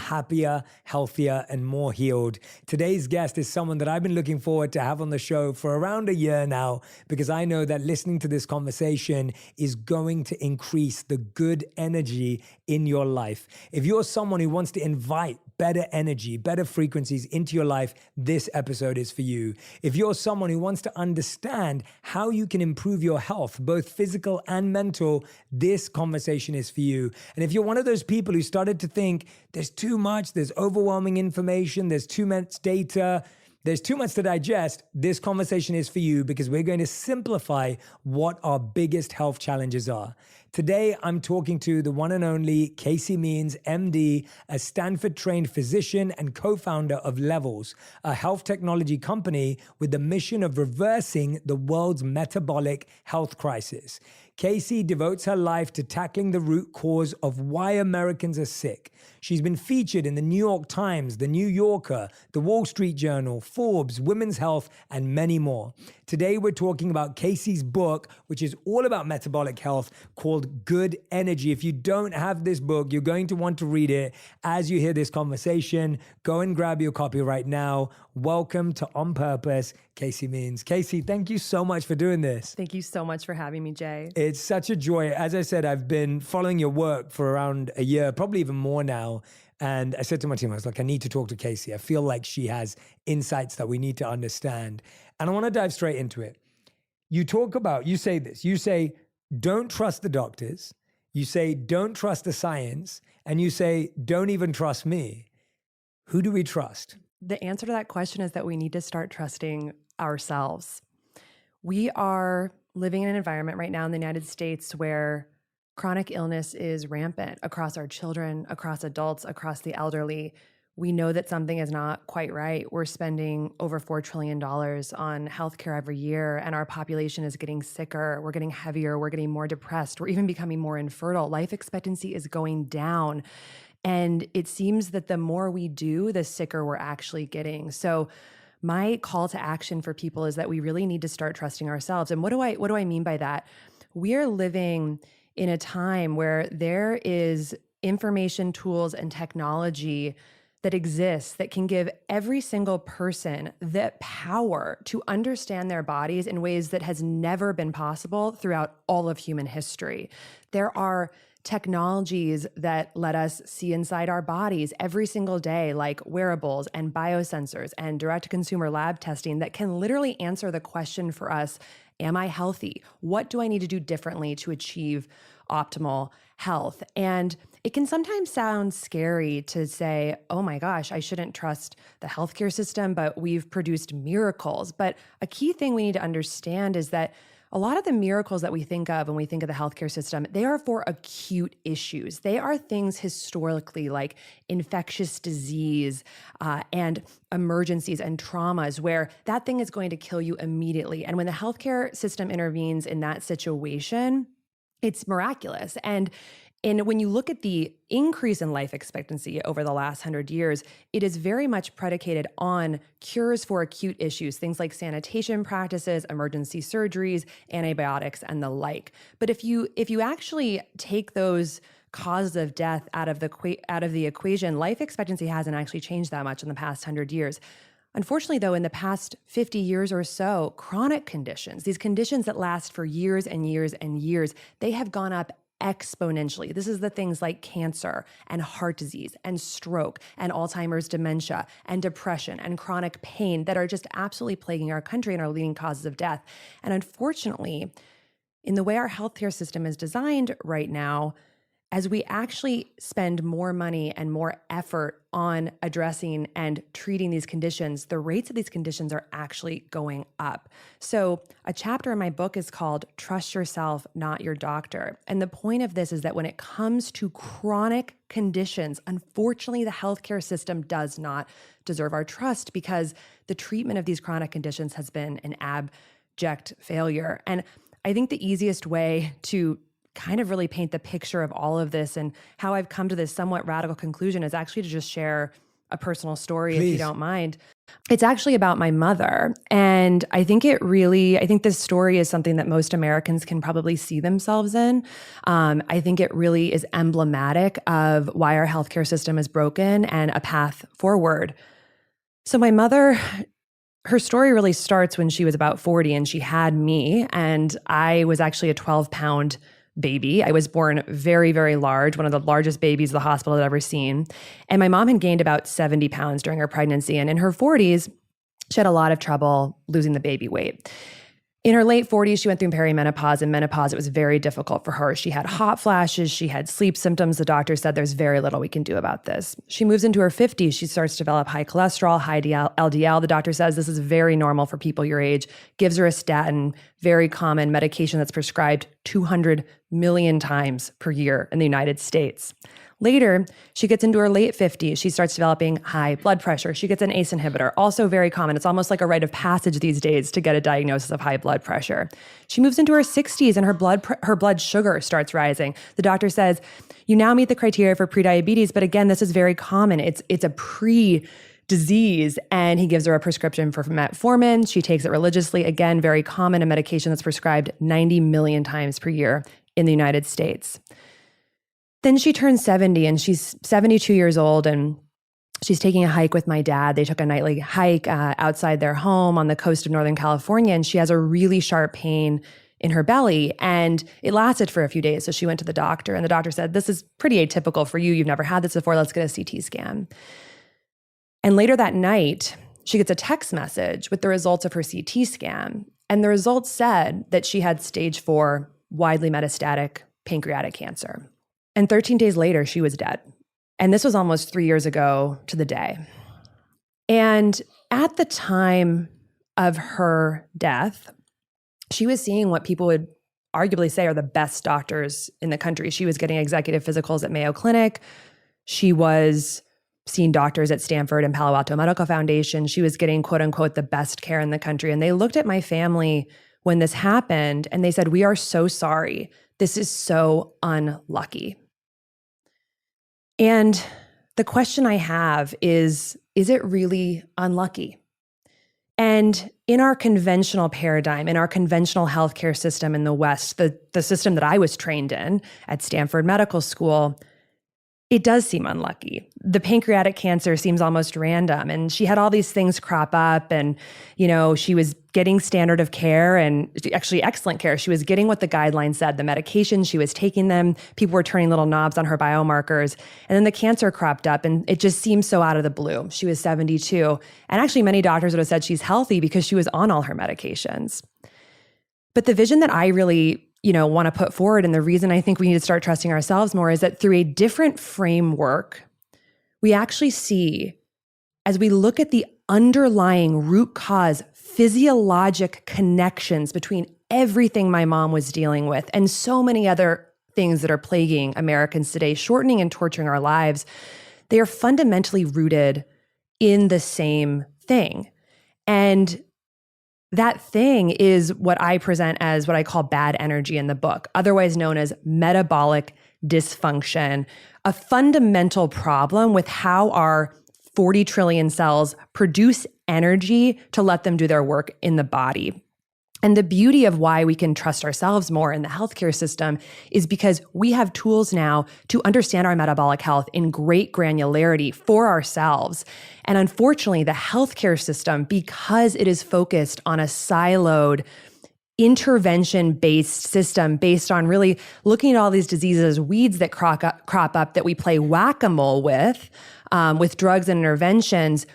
happier, healthier, and more healed. Today's guest is someone that I've been looking forward to have on the show for around a year now, because I know that listening to this conversation is going to increase the good energy in your life. If you're someone who wants to invite better energy, better frequencies into your life, this episode is for you. If you're someone who wants to understand how you can improve your health, both physical and mental, this conversation is for you. And if you're one of those people who started to think there's too much, there's overwhelming information, there's too much data, there's too much to digest, this conversation is for you, because we're going to simplify what our biggest health challenges are. Today, I'm talking to the one and only Casey Means, MD, a Stanford-trained physician and co-founder of Levels, a health technology company with the mission of reversing the world's metabolic health crisis. Casey devotes her life to tackling the root cause of why Americans are sick. She's been featured in the New York Times, the New Yorker, the Wall Street Journal, Forbes, Women's Health, and many more. Today, we're talking about Casey's book, which is all about metabolic health, called Good Energy. If you don't have this book, you're going to want to read it as you hear this conversation. Go and grab your copy right now. Welcome to On Purpose, Casey Means. Casey, thank you so much for doing this. Thank you so much for having me, Jay. It's such a joy. As I said, I've been following your work for around a year, probably even more now. And I said to my team, I was like, I need to talk to Casey. I feel like she has insights that we need to understand. And I want to dive straight into it. You say this, you say, don't trust the doctors. You say, don't trust the science. And you say, don't even trust me. Who do we trust? The answer to that question is that we need to start trusting ourselves. We are living in an environment right now in the United States where chronic illness is rampant across our children, across adults, across the elderly. We know that something is not quite right. We're spending over $4 trillion on healthcare every year, and our population is getting sicker. We're getting heavier. We're getting more depressed. We're even becoming more infertile. Life expectancy is going down. And it seems that the more we do, the sicker we're actually getting. So my call to action for people is that we really need to start trusting ourselves. And what do I mean by that? We are living in a time where there is information, tools, and technology that exists that can give every single person the power to understand their bodies in ways that has never been possible throughout all of human history. There are technologies that let us see inside our bodies every single day, like wearables and biosensors and direct-to-consumer lab testing that can literally answer the question for us, am I healthy? What do I need to do differently to achieve optimal health? And it can sometimes sound scary to say, oh my gosh, I shouldn't trust the healthcare system, but we've produced miracles. But a key thing we need to understand is that a lot of the miracles that we think of when we think of the healthcare system, they are for acute issues. They are things historically like infectious disease and emergencies and traumas where that thing is going to kill you immediately. And when the healthcare system intervenes in that situation, it's miraculous. And when you look at the increase in life expectancy over the last 100 years, it is very much predicated on cures for acute issues, things like sanitation practices, emergency surgeries, antibiotics, and the like. But if you actually take those causes of death out of the equation, life expectancy hasn't actually changed that much in the past 100 years. Unfortunately, though, in the past 50 years or so, chronic conditions, these conditions that last for years and years and years, they have gone up exponentially. This is the things like cancer and heart disease and stroke and Alzheimer's dementia and depression and chronic pain that are just absolutely plaguing our country and are leading causes of death. And unfortunately, in the way our healthcare system is designed right now, as we actually spend more money and more effort on addressing and treating these conditions, the rates of these conditions are actually going up. So a chapter in my book is called Trust Yourself, Not Your Doctor. And the point of this is that when it comes to chronic conditions, unfortunately, the healthcare system does not deserve our trust because the treatment of these chronic conditions has been an abject failure. And I think the easiest way to kind of really paint the picture of all of this and how I've come to this somewhat radical conclusion is actually to just share a personal story, Please. if you don't mind. It's actually about my mother. And I think this story is something that most Americans can probably see themselves in. I think it really is emblematic of why our healthcare system is broken and a path forward. So my mother, her story really starts when she was about 40 and she had me, and I was actually a 12-pound baby. I was born very, very large, one of the largest babies the hospital had ever seen. And my mom had gained about 70 pounds during her pregnancy. And in her 40s, she had a lot of trouble losing the baby weight. In her late 40s, she went through perimenopause, and menopause, it was very difficult for her. She had hot flashes, she had sleep symptoms. The doctor said there's very little we can do about this. She moves into her 50s, she starts to develop high cholesterol, high LDL. The doctor says this is very normal for people your age, gives her a statin, very common medication that's prescribed 200 million times per year in the United States. Later, she gets into her late 50s. She starts developing high blood pressure. She gets an ACE inhibitor, also very common. It's almost like a rite of passage these days to get a diagnosis of high blood pressure. She moves into her 60s and her blood sugar starts rising. The doctor says, you now meet the criteria for prediabetes, but again, this is very common. It's a pre-disease, and he gives her a prescription for metformin. She takes it religiously. Again, very common, a medication that's prescribed 90 million times per year in the United States. Then she turns 70 and she's 72 years old, and she's taking a hike with my dad. They took a nightly hike outside their home on the coast of Northern California, and she has a really sharp pain in her belly, and it lasted for a few days. So she went to the doctor, and the doctor said, this is pretty atypical for you. You've never had this before. Let's get a CT scan. And later that night, she gets a text message with the results of her CT scan. And the results said that she had stage 4 widely metastatic pancreatic cancer. And 13 days later, she was dead. And this was almost 3 years ago to the day. And at the time of her death, she was seeing what people would arguably say are the best doctors in the country. She was getting executive physicals at Mayo Clinic. She was seeing doctors at Stanford and Palo Alto Medical Foundation. She was getting, quote unquote, the best care in the country. And they looked at my family when this happened and they said, we are so sorry. This is so unlucky. And the question I have is it really unlucky? And in our conventional paradigm, in our conventional healthcare system in the West, the system that I was trained in at Stanford Medical School, it does seem unlucky. The pancreatic cancer seems almost random. And she had all these things crop up, and, she was getting standard of care and actually excellent care. She was getting what the guidelines said, the medications, she was taking them. People were turning little knobs on her biomarkers. And then the cancer cropped up, and it just seemed so out of the blue. She was 72. And actually many doctors would have said she's healthy because she was on all her medications. But the vision that I really want to put forward, and the reason I think we need to start trusting ourselves more, is that through a different framework, we actually see, as we look at the underlying root cause, physiologic connections between everything my mom was dealing with and so many other things that are plaguing Americans today, shortening and torturing our lives, they are fundamentally rooted in the same thing. And that thing is what I present as what I call bad energy in the book, otherwise known as metabolic dysfunction, a fundamental problem with how our 40 trillion cells produce energy to let them do their work in the body. And the beauty of why we can trust ourselves more in the healthcare system is because we have tools now to understand our metabolic health in great granularity for ourselves. And unfortunately, the healthcare system, because it is focused on a siloed, intervention-based system based on really looking at all these diseases as weeds that crop up that we play whack-a-mole with drugs and interventions,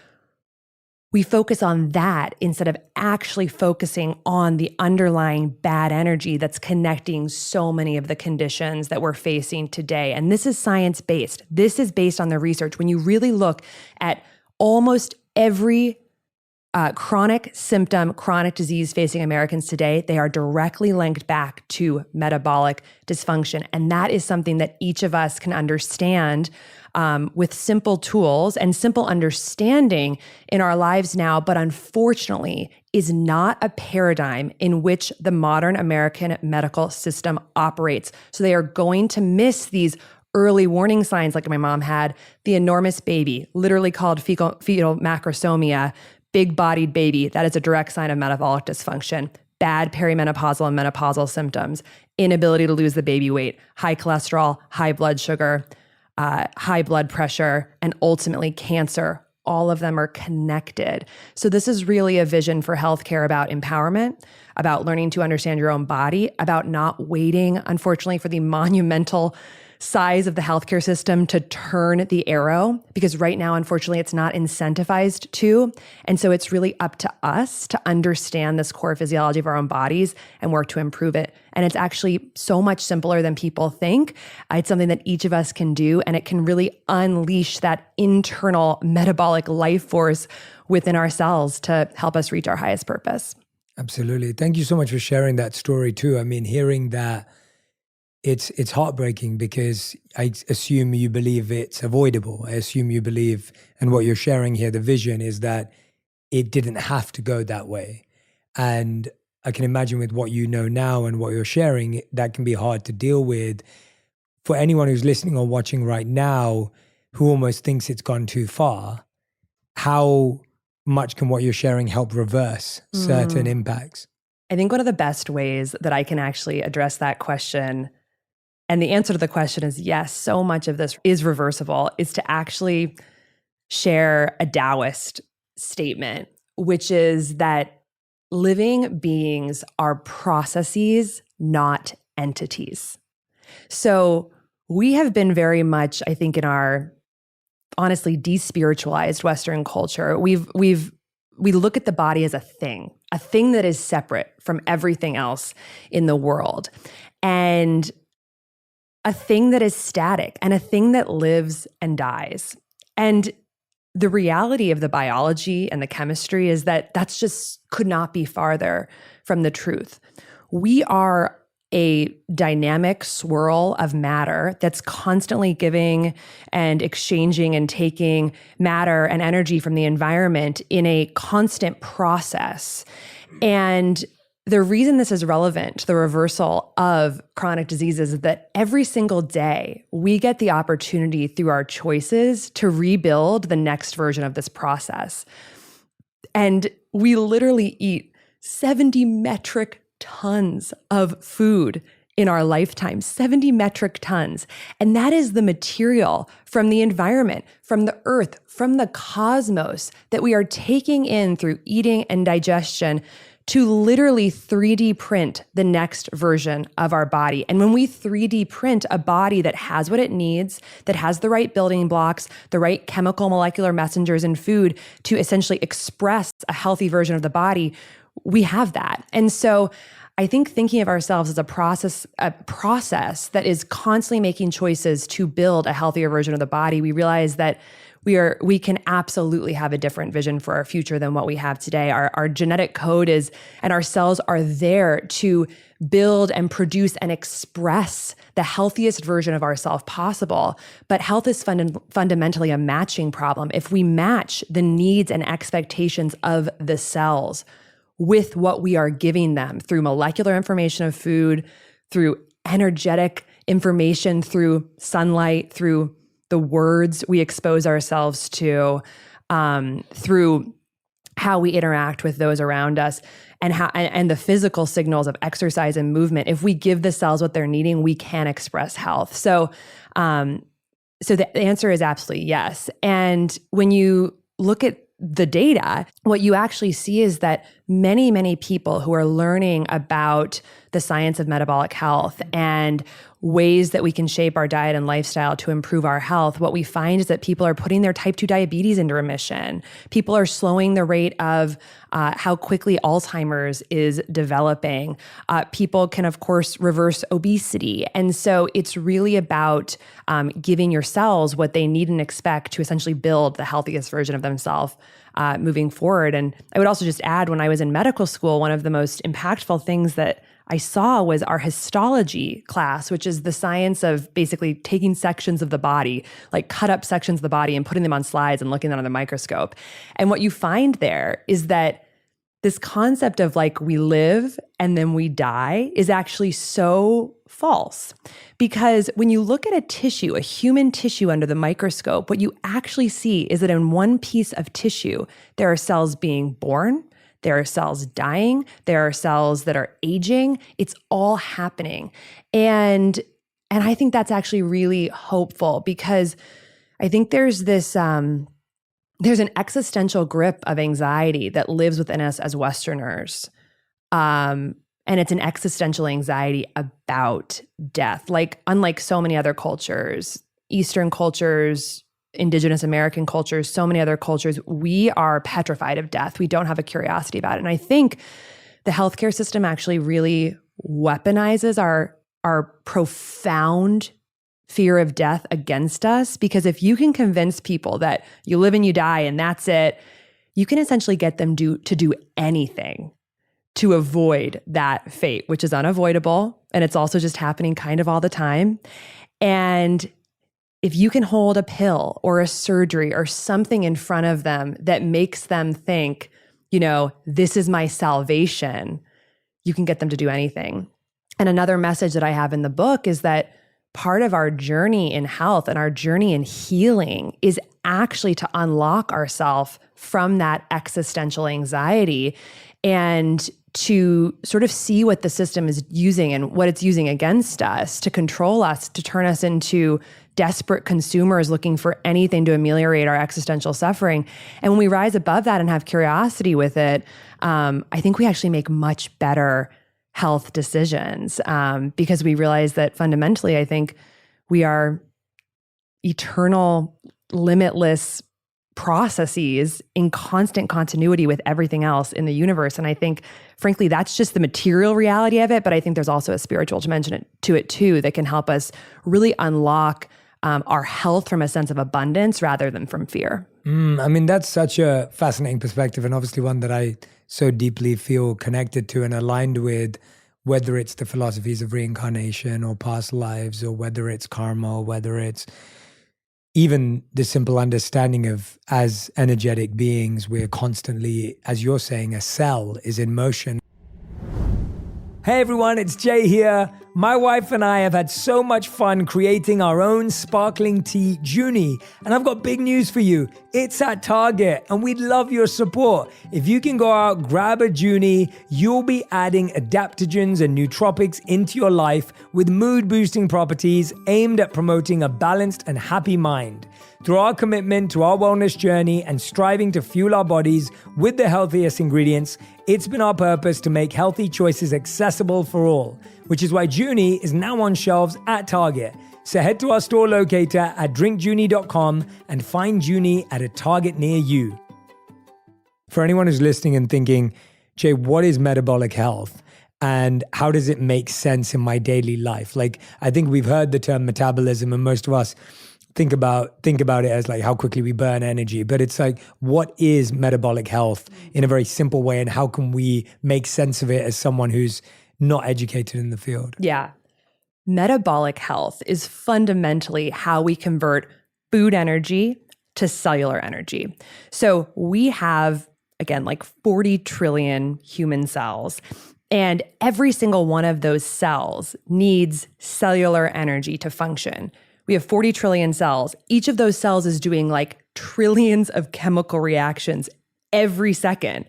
we focus on that instead of actually focusing on the underlying bad energy that's connecting so many of the conditions that we're facing today. And this is science-based. This is based on the research. When you really look at almost every chronic symptom, chronic disease facing Americans today, they are directly linked back to metabolic dysfunction. And that is something that each of us can understand with simple tools and simple understanding in our lives now, but unfortunately is not a paradigm in which the modern American medical system operates. So they are going to miss these early warning signs like my mom had, the enormous baby, literally called fetal macrosomia, big-bodied baby, that is a direct sign of metabolic dysfunction. Bad perimenopausal and menopausal symptoms, inability to lose the baby weight, high cholesterol, high blood sugar, high blood pressure, and ultimately cancer. All of them are connected. So this is really a vision for healthcare about empowerment, about learning to understand your own body, about not waiting, unfortunately, for the monumental size of the healthcare system to turn the arrow, because right now, unfortunately, it's not incentivized to. And so it's really up to us to understand this core physiology of our own bodies and work to improve it. And it's actually so much simpler than people think. It's something that each of us can do, and it can really unleash that internal metabolic life force within ourselves to help us reach our highest purpose. Absolutely. Thank you so much for sharing that story too. I mean, hearing that, it's heartbreaking, because I assume you believe it's avoidable. I assume you believe, and what you're sharing here, the vision is that it didn't have to go that way. And I can imagine with what you know now and what you're sharing, that can be hard to deal with for anyone who's listening or watching right now who almost thinks it's gone too far. How much can what you're sharing help reverse certain impacts? I think one of the best ways that I can actually address that question, and the answer to the question is yes, so much of this is reversible, is to actually share a Taoist statement, which is that living beings are processes, not entities. So we have been very much, I think, in our honestly despiritualized Western culture, we look at the body as a thing that is separate from everything else in the world, and a thing that is static, and a thing that lives and dies. And the reality of the biology and the chemistry is that that's just could not be farther from the truth. We are a dynamic swirl of matter that's constantly giving and exchanging and taking matter and energy from the environment in a constant process. And the reason this is relevant to the reversal of chronic diseases is that every single day we get the opportunity through our choices to rebuild the next version of this process. And we literally eat 70 metric tons of food in our lifetime, 70 metric tons. And that is the material from the environment, from the earth, from the cosmos that we are taking in through eating and digestion to literally 3D print the next version of our body. And when we 3D print a body that has what it needs, that has the right building blocks, the right chemical molecular messengers in food to essentially express a healthy version of the body, we have that. And so I think thinking of ourselves as a process that is constantly making choices to build a healthier version of the body, we realize that we can absolutely have a different vision for our future than what we have today. Our genetic code is, and our cells are there to build and produce and express the healthiest version of ourselves possible. But health is fundamentally a matching problem. If we match the needs and expectations of the cells with what we are giving them through molecular information of food, through energetic information, through sunlight, through the words we expose ourselves to, through how we interact with those around us, and the physical signals of exercise and movement. If we give the cells what they're needing, we can express health. So the answer is absolutely yes. And when you look at the data, what you actually see is that many, many people who are learning about the science of metabolic health and ways that we can shape our diet and lifestyle to improve our health, what we find is that people are putting their type 2 diabetes into remission. People are slowing the rate of how quickly Alzheimer's is developing. People can, of course, reverse obesity. And so it's really about giving your cells what they need and expect to essentially build the healthiest version of themselves moving forward. And I would also just add, when I was in medical school, one of the most impactful things that I saw was our histology class, which is the science of basically taking sections of the body, like cut up sections of the body and putting them on slides and looking at them under the microscope. And what you find there is that this concept of like we live and then we die is actually so false. Because when you look at a tissue, a human tissue under the microscope, what you actually see is that in one piece of tissue, there are cells being born, there are cells dying, there are cells that are aging. It's all happening. And I think that's actually really hopeful, because I think there's this there's an existential grip of anxiety that lives within us as Westerners. And it's an existential anxiety about death. Like, unlike so many other cultures, Eastern cultures, Indigenous American cultures, so many other cultures, we are petrified of death. We don't have a curiosity about it. And I think the healthcare system actually really weaponizes our profound fear of death against us, because if you can convince people that you live and you die and that's it, you can essentially get them to do anything to avoid that fate, which is unavoidable. And it's also just happening kind of all the time. And if you can hold a pill or a surgery or something in front of them that makes them think, this is my salvation, you can get them to do anything. And another message that I have in the book is that part of our journey in health and our journey in healing is actually to unlock ourselves from that existential anxiety and to sort of see what the system is using and what it's using against us to control us, to turn us into desperate consumers looking for anything to ameliorate our existential suffering. And when we rise above that and have curiosity with it, I think we actually make much better health decisions, because we realize that fundamentally, I think we are eternal, limitless processes in constant continuity with everything else in the universe. And I think, frankly, that's just the material reality of it. But I think there's also a spiritual dimension to it too that can help us really unlock our health from a sense of abundance rather than from fear. I mean, that's such a fascinating perspective, and obviously one that I so deeply feel connected to and aligned with, whether it's the philosophies of reincarnation or past lives, or whether it's karma, or whether it's even the simple understanding of, as energetic beings, we're constantly, as you're saying, a cell is in motion. Hey everyone, it's Jay here. My wife and I have had so much fun creating our own sparkling tea, Junie, and I've got big news for you. It's at Target, and we'd love your support. If you can go out, grab a Junie, you'll be adding adaptogens and nootropics into your life with mood-boosting properties aimed at promoting a balanced and happy mind. Through our commitment to our wellness journey and striving to fuel our bodies with the healthiest ingredients, it's been our purpose to make healthy choices accessible for all, which is why Junie is now on shelves at Target. So head to our store locator at drinkjunie.com and find Junie at a Target near you. For anyone who's listening and thinking, Jay, what is metabolic health? And how does it make sense in my daily life? Like, I think we've heard the term metabolism, and most of us think about it as like how quickly we burn energy. But it's like, what is metabolic health in a very simple way, and how can we make sense of it as someone who's not educated in the field? Yeah. Metabolic health is fundamentally how we convert food energy to cellular energy. So we have, again, like 40 trillion human cells, and every single one of those cells needs cellular energy to function. We have 40 trillion cells. Each of those cells is doing like trillions of chemical reactions every second.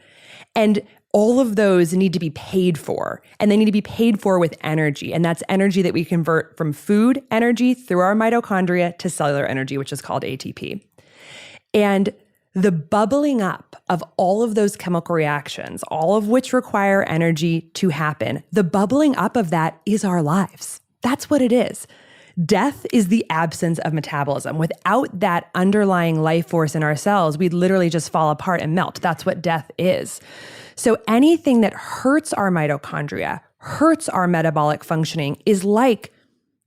And all of those need to be paid for, and they need to be paid for with energy. And that's energy that we convert from food energy through our mitochondria to cellular energy, which is called ATP. And the bubbling up of all of those chemical reactions, all of which require energy to happen, the bubbling up of that is our lives. That's what it is. Death is the absence of metabolism. Without that underlying life force in our cells, we'd literally just fall apart and melt. That's what death is. So anything that hurts our mitochondria, hurts our metabolic functioning, is like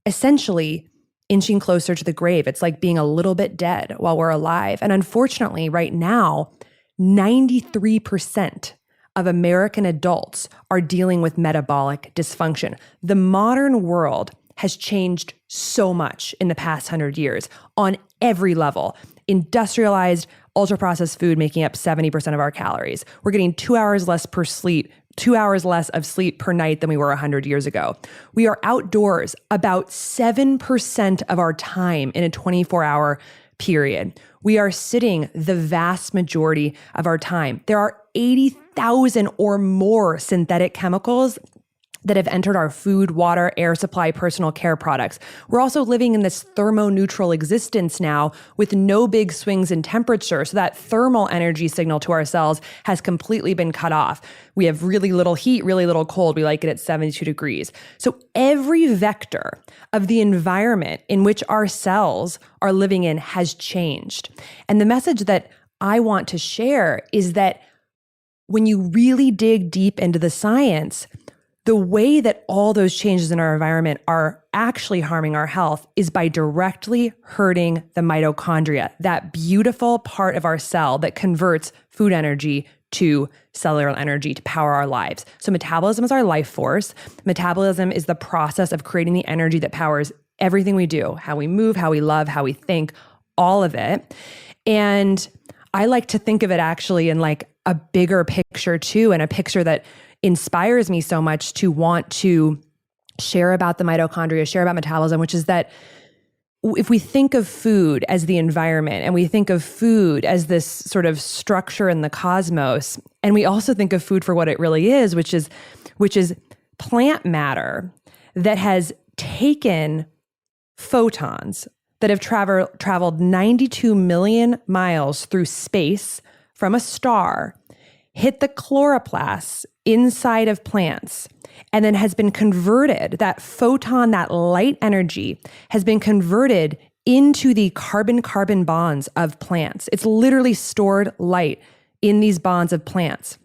essentially inching closer to the grave. It's like being a little bit dead while we're alive. And unfortunately, right now, 93% of American adults are dealing with metabolic dysfunction. The modern world has changed so much in the past 100 years on every level. Industrialized, ultra processed food making up 70% of our calories. We're getting 2 hours less per sleep, 2 hours less of sleep per night than we were 100 years ago. We are outdoors about 7% of our time in a 24-hour period. We are sitting the vast majority of our time. There are 80,000 or more synthetic chemicals that have entered our food, water, air supply, personal care products. We're also living in this thermoneutral existence now with no big swings in temperature. So that thermal energy signal to our cells has completely been cut off. We have really little heat, really little cold. We like it at 72 degrees. So every vector of the environment in which our cells are living in has changed. And the message that I want to share is that when you really dig deep into the science, the way that all those changes in our environment are actually harming our health is by directly hurting the mitochondria, that beautiful part of our cell that converts food energy to cellular energy to power our lives. So metabolism is our life force. Metabolism is the process of creating the energy that powers everything we do, how we move, how we love, how we think, all of it. And I like to think of it actually in like a bigger picture too, and a picture that inspires me so much to want to share about the mitochondria, share about metabolism, which is that if we think of food as the environment and we think of food as this sort of structure in the cosmos, and we also think of food for what it really is, which is plant matter that has taken photons that have traveled 92 million miles through space from a star, hit the chloroplasts inside of plants, and then has been converted, that photon, that light energy has been converted into the carbon-carbon bonds of plants. It's literally stored light in these bonds of plants.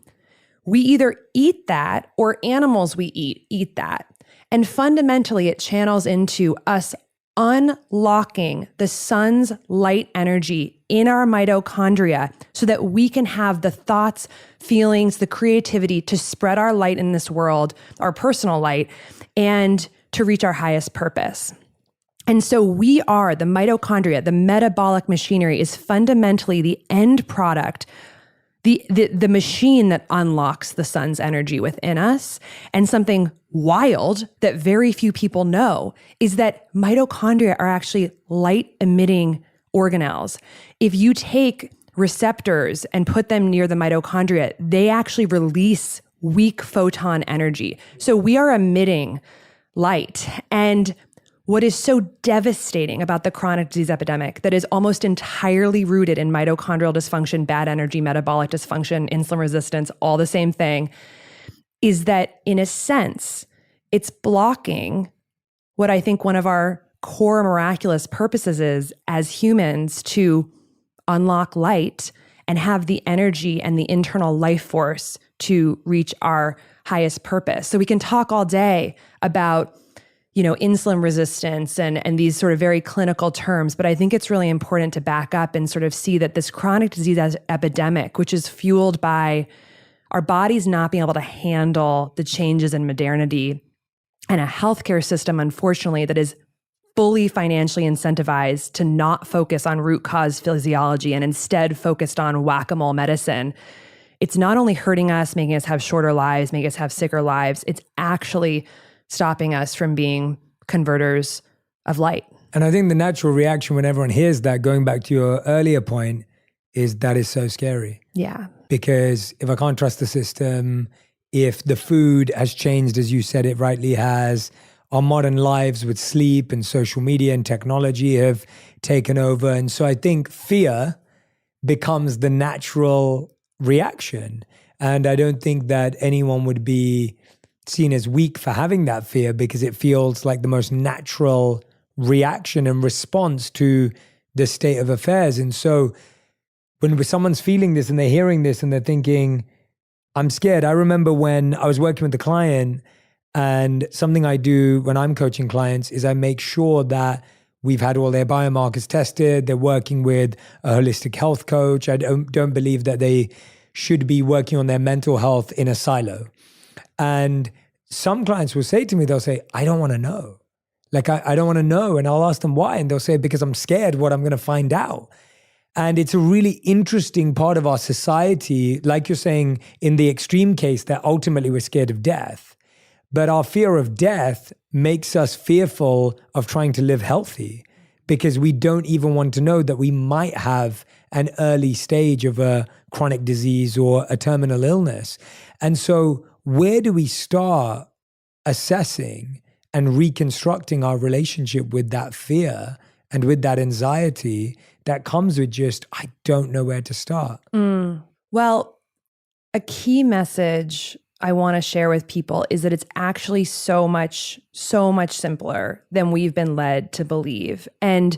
We either eat that or animals we eat that. And fundamentally, it channels into us unlocking the sun's light energy in our mitochondria so that we can have the thoughts, feelings, the creativity to spread our light in this world, our personal light, and to reach our highest purpose. And so we are the mitochondria, the metabolic machinery is fundamentally the end product, the machine that unlocks the sun's energy within us. And something wild that very few people know is that mitochondria are actually light emitting organelles. If you take receptors and put them near the mitochondria, they actually release weak photon energy. So we are emitting light. And what is so devastating about the chronic disease epidemic that is almost entirely rooted in mitochondrial dysfunction, bad energy, metabolic dysfunction, insulin resistance, all the same thing, is that in a sense, it's blocking what I think one of our core miraculous purposes is as humans to unlock light and have the energy and the internal life force to reach our highest purpose. So we can talk all day about insulin resistance and these sort of very clinical terms. But I think it's really important to back up and sort of see that this chronic disease epidemic, which is fueled by our bodies not being able to handle the changes in modernity and a healthcare system, unfortunately, that is fully financially incentivized to not focus on root cause physiology and instead focused on whack-a-mole medicine. It's not only hurting us, making us have shorter lives, making us have sicker lives, it's actually stopping us from being converters of light. And I think the natural reaction when everyone hears that, going back to your earlier point, is that is so scary. Yeah. Because if I can't trust the system, if the food has changed, as you said it rightly has, our modern lives with sleep and social media and technology have taken over. And so I think fear becomes the natural reaction. And I don't think that anyone would be seen as weak for having that fear, because it feels like the most natural reaction and response to the state of affairs. And so when someone's feeling this and they're hearing this and they're thinking, I'm scared. I remember when I was working with a client, and something I do when I'm coaching clients is I make sure that we've had all their biomarkers tested. They're working with a holistic health coach. I don't believe that they should be working on their mental health in a silo. And some clients will say to me, they'll say, I don't want to know. Like, I don't want to know. And I'll ask them why. And they'll say, because I'm scared what I'm going to find out. And it's a really interesting part of our society, like you're saying, in the extreme case, that ultimately we're scared of death. But our fear of death makes us fearful of trying to live healthy because we don't even want to know that we might have an early stage of a chronic disease or a terminal illness. And so where do we start assessing and reconstructing our relationship with that fear and with that anxiety that comes with just, I don't know where to start? Well, a key message I want to share with people is that it's actually so much simpler than we've been led to believe. And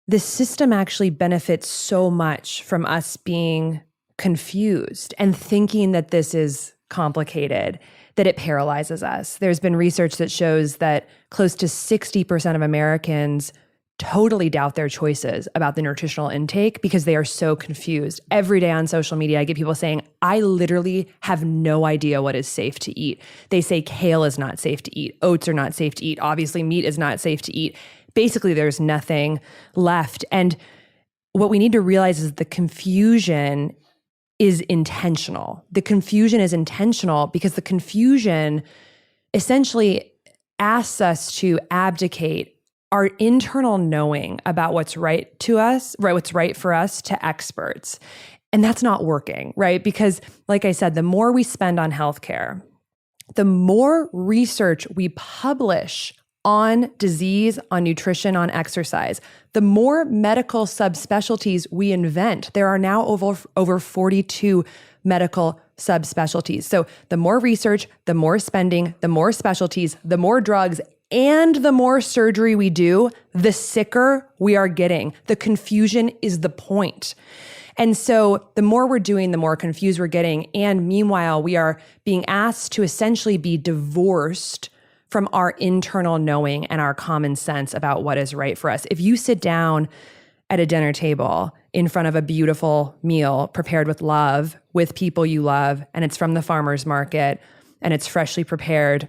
the system actually benefits so much from us being confused and thinking that this is complicated, that it paralyzes us. There's been research that shows that close to 60% of Americans totally doubt their choices about the nutritional intake because they are so confused. Every day on social media, I get people saying, I literally have no idea what is safe to eat. They say kale is not safe to eat. Oats are not safe to eat. Obviously, meat is not safe to eat. Basically, there's nothing left. And what we need to realize is the confusion is intentional. The confusion is intentional because the confusion essentially asks us to abdicate our internal knowing about what's right to us, right, what's right for us to experts. And that's not working, right? Because like I said, the more we spend on healthcare, the more research we publish on disease, on nutrition, on exercise, the more medical subspecialties we invent. There are now over 42 medical subspecialties. So the more research, the more spending, the more specialties, the more drugs, and the more surgery we do, the sicker we are getting. The confusion is the point. And so the more we're doing, the more confused we're getting. And meanwhile, we are being asked to essentially be divorced from our internal knowing and our common sense about what is right for us. If you sit down at a dinner table in front of a beautiful meal prepared with love, with people you love, and it's from the farmer's market, and it's freshly prepared,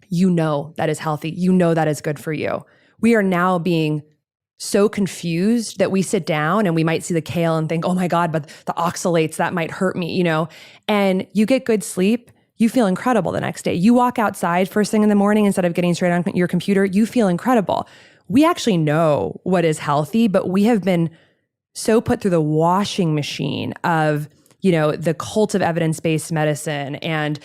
you know that is healthy. You know that is good for you. We are now being so confused that we sit down and we might see the kale and think, oh my God, but the oxalates, that might hurt me, and you get good sleep. You feel incredible the next day. You walk outside first thing in the morning instead of getting straight on your computer, you feel incredible. We actually know what is healthy, but we have been so put through the washing machine of the cult of evidence-based medicine and,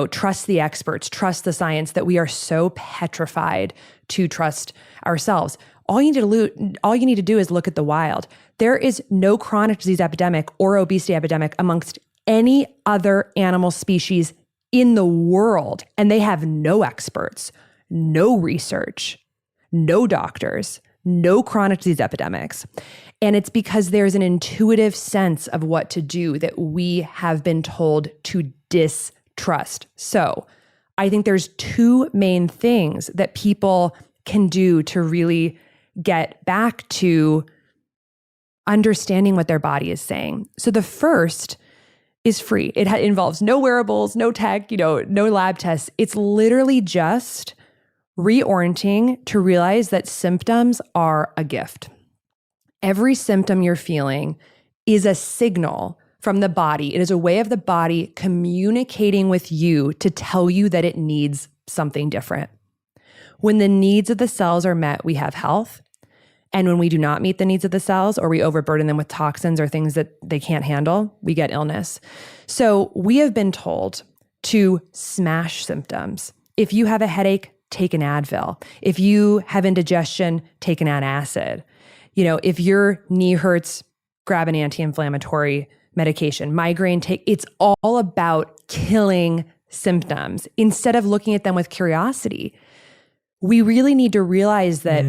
trust the experts, trust the science, that we are so petrified to trust ourselves. All you need to do is look at the wild. There is no chronic disease epidemic or obesity epidemic amongst any other animal species in the world. And they have no experts, no research, no doctors, no chronic disease epidemics. And it's because there's an intuitive sense of what to do that we have been told to distrust. So I think there's two main things that people can do to really get back to understanding what their body is saying. So the first is free. It involves no wearables, no tech, no lab tests. It's literally just reorienting to realize that symptoms are a gift. Every symptom you're feeling is a signal from the body. It is a way of the body communicating with you to tell you that it needs something different. When the needs of the cells are met, we have health. And when we do not meet the needs of the cells, or we overburden them with toxins or things that they can't handle, we get illness. So we have been told to smash symptoms. If you have a headache, take an Advil. If you have indigestion, take an antacid. If your knee hurts, grab an anti-inflammatory medication. Migraine, it's all about killing symptoms instead of looking at them with curiosity. We really need to realize that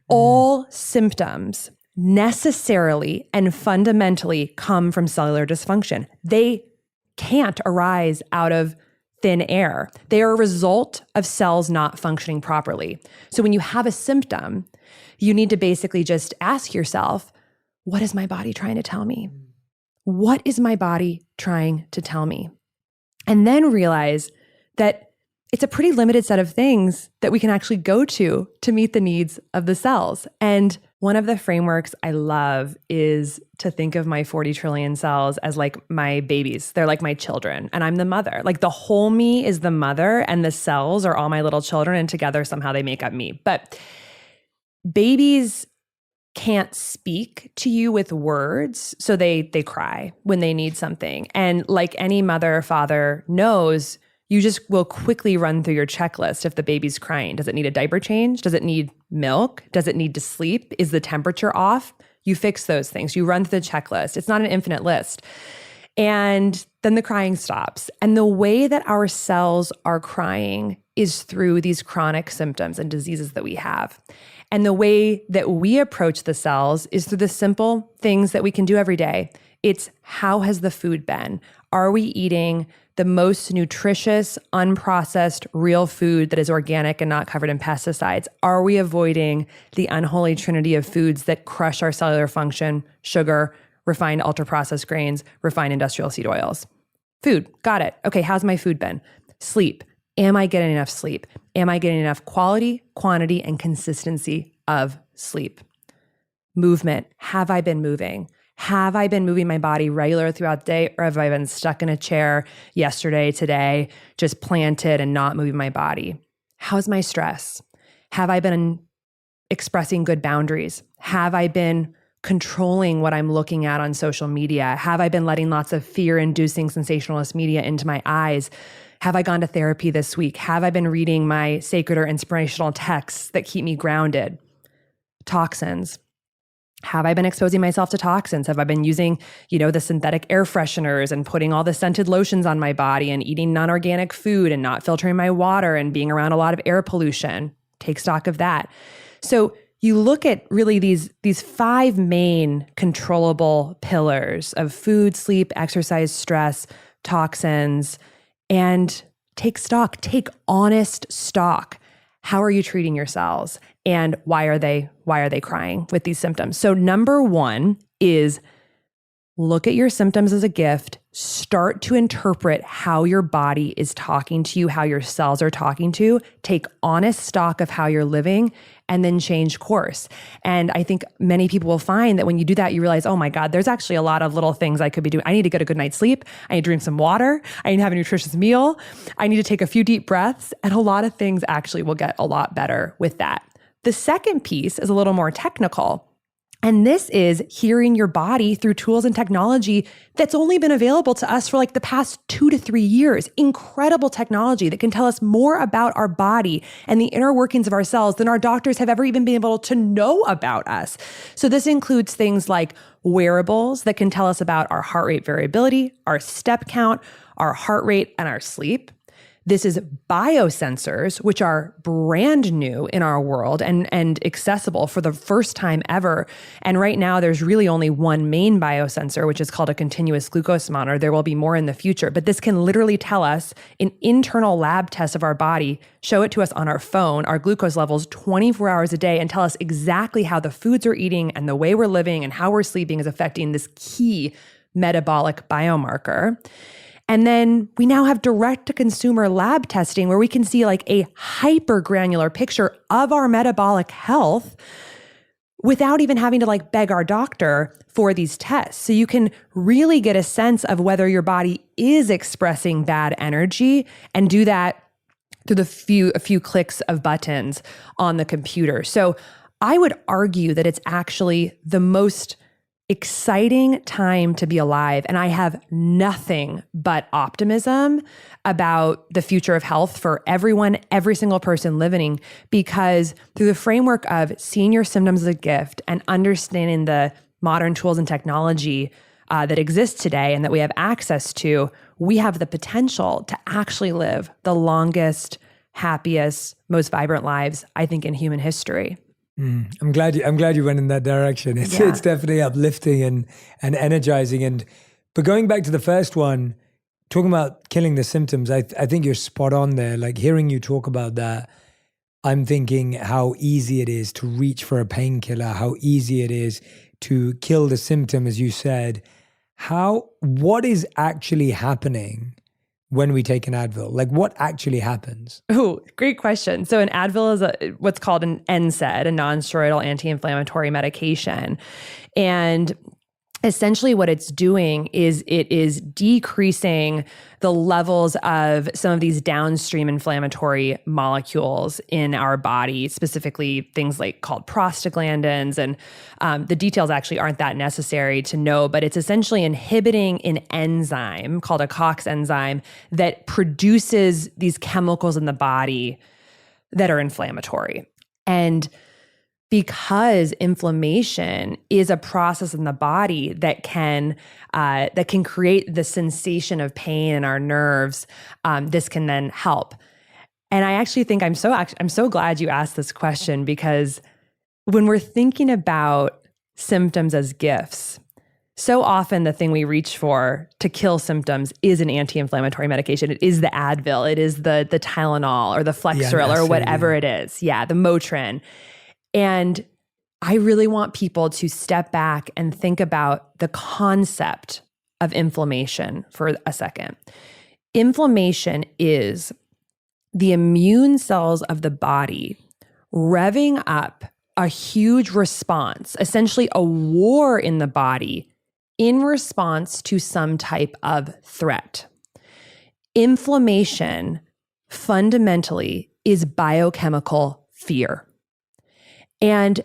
all symptoms necessarily and fundamentally come from cellular dysfunction. They can't arise out of thin air. They are a result of cells not functioning properly. So when you have a symptom, you need to basically just ask yourself, what is my body trying to tell me? What is my body trying to tell me? And then realize that it's a pretty limited set of things that we can actually go to meet the needs of the cells. And One of the frameworks I love is to think of my 40 trillion cells as like my babies. They're like my children, and I'm the mother. Like the whole me is the mother, and the cells are all my little children, and together somehow they make up me. But babies can't speak to you with words, so they cry when they need something. And like any mother or father knows, you just will quickly run through your checklist if the baby's crying. Does it need a diaper change? Does it need milk? Does it need to sleep? Is the temperature off? You fix those things. You run through the checklist. It's not an infinite list. And then the crying stops. And the way that our cells are crying is through these chronic symptoms and diseases that we have. And the way that we approach the cells is through the simple things that we can do every day. It's how has the food been? Are we eating the most nutritious, unprocessed, real food that is organic and not covered in pesticides? Are we avoiding the unholy trinity of foods that crush our cellular function, sugar, refined ultra-processed grains, refined industrial seed oils? Food, got it. Okay, how's my food been? Sleep. Am I getting enough sleep? Am I getting enough quality, quantity, and consistency of sleep? Movement. Have I been moving? Have I been moving my body regular throughout the day, or have I been stuck in a chair yesterday, today, just planted and not moving my body? How's my stress? Have I been expressing good boundaries? Have I been controlling what I'm looking at on social media? Have I been letting lots of fear-inducing sensationalist media into my eyes? Have I gone to therapy this week? Have I been reading my sacred or inspirational texts that keep me grounded? Toxins. Have I been exposing myself to toxins? Have I been using, the synthetic air fresheners and putting all the scented lotions on my body and eating non-organic food and not filtering my water and being around a lot of air pollution? Take stock of that. So you look at really these 5 main controllable pillars of food, sleep, exercise, stress, toxins, and take stock, take honest stock. How are you treating your cells? And why are they crying with these symptoms? So number 1 is look at your symptoms as a gift. Start to interpret how your body is talking to you, how your cells are talking to you. Take honest stock of how you're living, and then change course. And I think many people will find that when you do that, you realize, oh my God, there's actually a lot of little things I could be doing. I need to get a good night's sleep. I need to drink some water. I need to have a nutritious meal. I need to take a few deep breaths. And a lot of things actually will get a lot better with that. The second piece is a little more technical. And this is hearing your body through tools and technology that's only been available to us for like the past 2 to 3 years. Incredible technology that can tell us more about our body and the inner workings of our cells than our doctors have ever even been able to know about us. So this includes things like wearables that can tell us about our heart rate variability, our step count, our heart rate, and our sleep. This is biosensors, which are brand new in our world and accessible for the first time ever. And right now, there's really only one main biosensor, which is called a continuous glucose monitor. There will be more in the future, but this can literally tell us an internal lab test of our body, show it to us on our phone, our glucose levels 24 hours a day, and tell us exactly how the foods we're eating and the way we're living and how we're sleeping is affecting this key metabolic biomarker. And then we now have direct-to-consumer lab testing where we can see like a hyper-granular picture of our metabolic health without even having to like beg our doctor for these tests. So you can really get a sense of whether your body is expressing bad energy and do that through a few clicks of buttons on the computer. So I would argue that it's actually the most exciting time to be alive. And I have nothing but optimism about the future of health for everyone, every single person living, because through the framework of seeing your symptoms as a gift and understanding the modern tools and technology that exists today and that we have access to, we have the potential to actually live the longest, happiest, most vibrant lives, I think, in human history. I'm glad you went in that direction. It's definitely uplifting and energizing. But going back to the first one, talking about killing the symptoms, I think you're spot on there. Like hearing you talk about that, I'm thinking how easy it is to reach for a painkiller, how easy it is to kill the symptom, as you said. What is actually happening when we take an Advil? Like, what actually happens? Oh, great question. So an Advil is what's called an NSAID, a non-steroidal anti-inflammatory medication. And essentially what it's doing is it is decreasing the levels of some of these downstream inflammatory molecules in our body, specifically things like called prostaglandins. And the details actually aren't that necessary to know, but it's essentially inhibiting an enzyme called a COX enzyme that produces these chemicals in the body that are inflammatory. And because inflammation is a process in the body that can create the sensation of pain in our nerves, this can then help. And I actually think I'm so glad you asked this question, because when we're thinking about symptoms as gifts, so often the thing we reach for to kill symptoms is an anti-inflammatory medication. It is the Advil, it is the Tylenol or the Flexeril or whatever it is. Yeah, the Motrin. And I really want people to step back and think about the concept of inflammation for a second. Inflammation is the immune cells of the body revving up a huge response, essentially a war in the body in response to some type of threat. Inflammation fundamentally is biochemical fear. And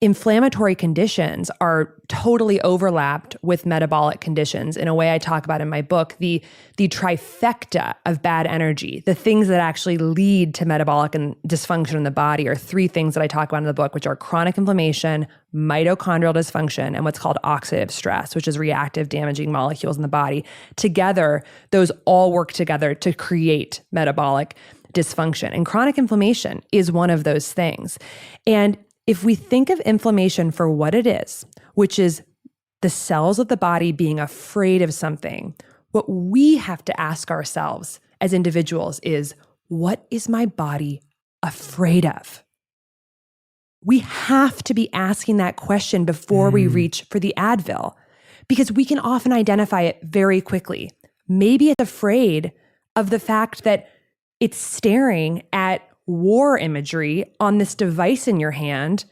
inflammatory conditions are totally overlapped with metabolic conditions in a way I talk about in my book, the trifecta of bad energy. The things that actually lead to metabolic and dysfunction in the body are three things that I talk about in the book, which are chronic inflammation, mitochondrial dysfunction, and what's called oxidative stress, which is reactive damaging molecules in the body. Together, those all work together to create metabolic dysfunction. And chronic inflammation is one of those things. And if we think of inflammation for what it is, which is the cells of the body being afraid of something, what we have to ask ourselves as individuals is, what is my body afraid of? We have to be asking that question before we reach for the Advil, because we can often identify it very quickly. Maybe it's afraid of the fact that it's staring at war imagery on this device in your hand,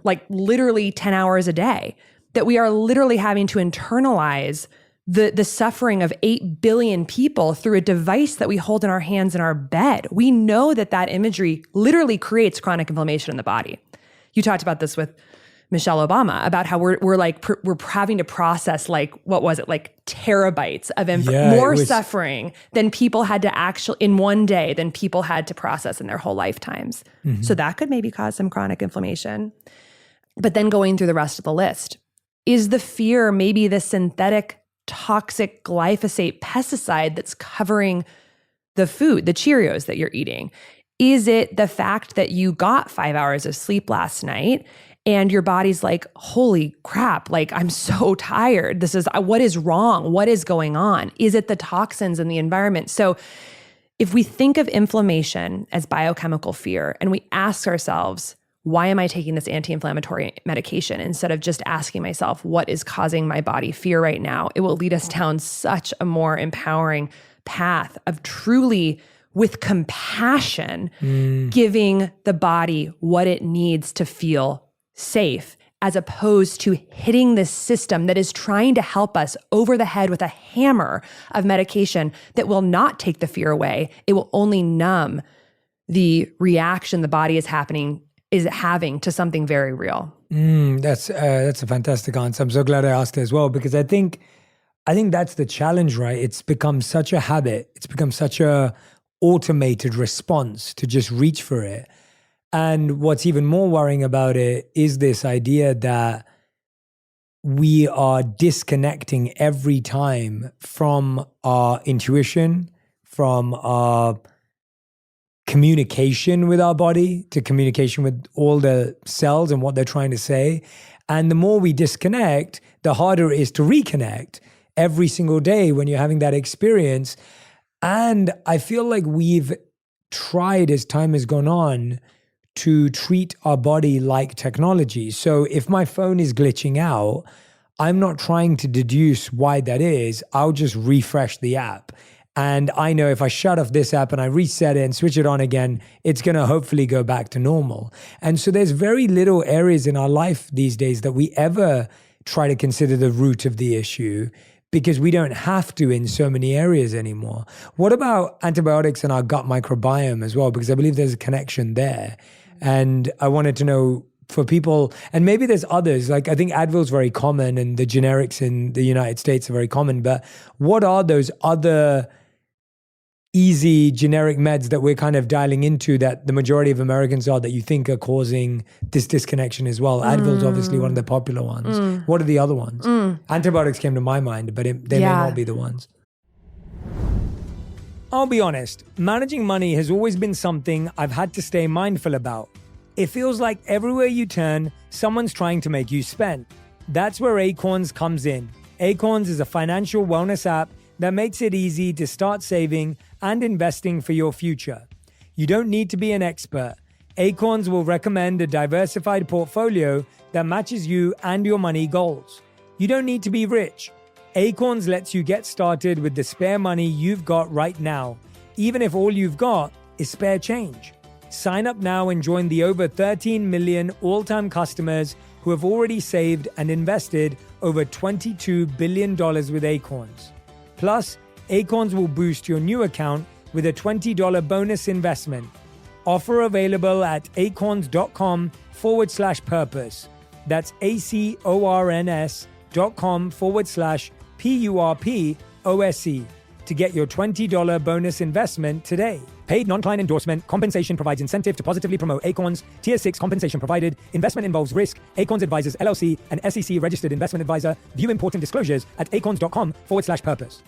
like literally 10 hours a day, that we are literally having to internalize the suffering of 8 billion people through a device that we hold in our hands in our bed. We know that that imagery literally creates chronic inflammation in the body. You talked about this with Michelle Obama about how we're having to process what was it, terabytes of more suffering than people had to actually in one day than people had to process in their whole lifetimes. Mm-hmm. So that could maybe cause some chronic inflammation. But then going through the rest of the list, is the fear maybe the synthetic toxic glyphosate pesticide that's covering the food, the Cheerios that you're eating? Is it the fact that you got 5 hours of sleep last night and your body's like, holy crap, I'm so tired. What is wrong? What is going on? Is it the toxins in the environment? So if we think of inflammation as biochemical fear and we ask ourselves, why am I taking this anti-inflammatory medication? Instead of just asking myself, what is causing my body fear right now? It will lead us down such a more empowering path of truly, with compassion, giving the body what it needs to feel safe, as opposed to hitting this system that is trying to help us over the head with a hammer of medication that will not take the fear away. It will only numb the reaction the body is having to something very real. That's a fantastic answer. I'm so glad I asked it as well, because I think that's the challenge, right? It's become such a habit. It's become such a automated response to just reach for it. And what's even more worrying about it is this idea that we are disconnecting every time from our intuition, from our communication with our body, to communication with all the cells and what they're trying to say. And the more we disconnect, the harder it is to reconnect every single day when you're having that experience. And I feel like we've tried, as time has gone on, to treat our body like technology. So if my phone is glitching out, I'm not trying to deduce why that is. I'll just refresh the app. And I know if I shut off this app and I reset it and switch it on again, it's going to hopefully go back to normal. And so there's very little areas in our life these days that we ever try to consider the root of the issue, because we don't have to in so many areas anymore. What about antibiotics and our gut microbiome as well? Because I believe there's a connection there. And I wanted to know, for people, and maybe there's others, like I think Advil's very common and the generics in the United States are very common, but what are those other easy generic meds that we're kind of dialing into that the majority of Americans are, that you think are causing this disconnection as well? Advil's obviously one of the popular ones. What are the other ones? Antibiotics came to my mind, but they may not be the ones. I'll be honest, managing money has always been something I've had to stay mindful about. It feels like everywhere you turn, someone's trying to make you spend. That's where Acorns comes in. Acorns is a financial wellness app that makes it easy to start saving and investing for your future. You don't need to be an expert. Acorns will recommend a diversified portfolio that matches you and your money goals. You don't need to be rich. Acorns lets you get started with the spare money you've got right now, even if all you've got is spare change. Sign up now and join the over 13 million all-time customers who have already saved and invested over $22 billion with Acorns. Plus, Acorns will boost your new account with a $20 bonus investment. Offer available at acorns.com/purpose. That's acorns.com/PURPOSE to get your $20 bonus investment today. Paid non-client endorsement. Compensation provides incentive to positively promote Acorns. Tier 6 compensation provided. Investment involves risk. Acorns Advisors LLC, an SEC registered investment advisor. View important disclosures at acorns.com/purpose.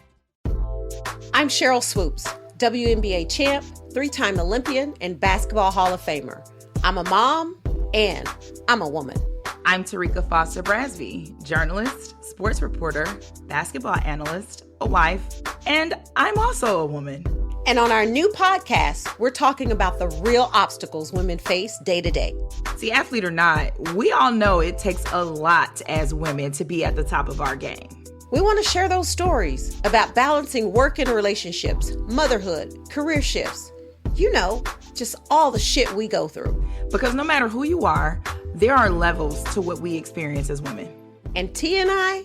I'm Cheryl Swoops, WNBA champ, 3-time Olympian, and Basketball Hall of Famer. I'm a mom and I'm a woman. I'm Tarika Foster Brasby, journalist, sports reporter, basketball analyst, a wife, and I'm also a woman. And on our new podcast, we're talking about the real obstacles women face day to day. See, athlete or not, we all know it takes a lot as women to be at the top of our game. We want to share those stories about balancing work and relationships, motherhood, career shifts. You know, just all the shit we go through. Because no matter who you are, there are levels to what we experience as women. And T and I,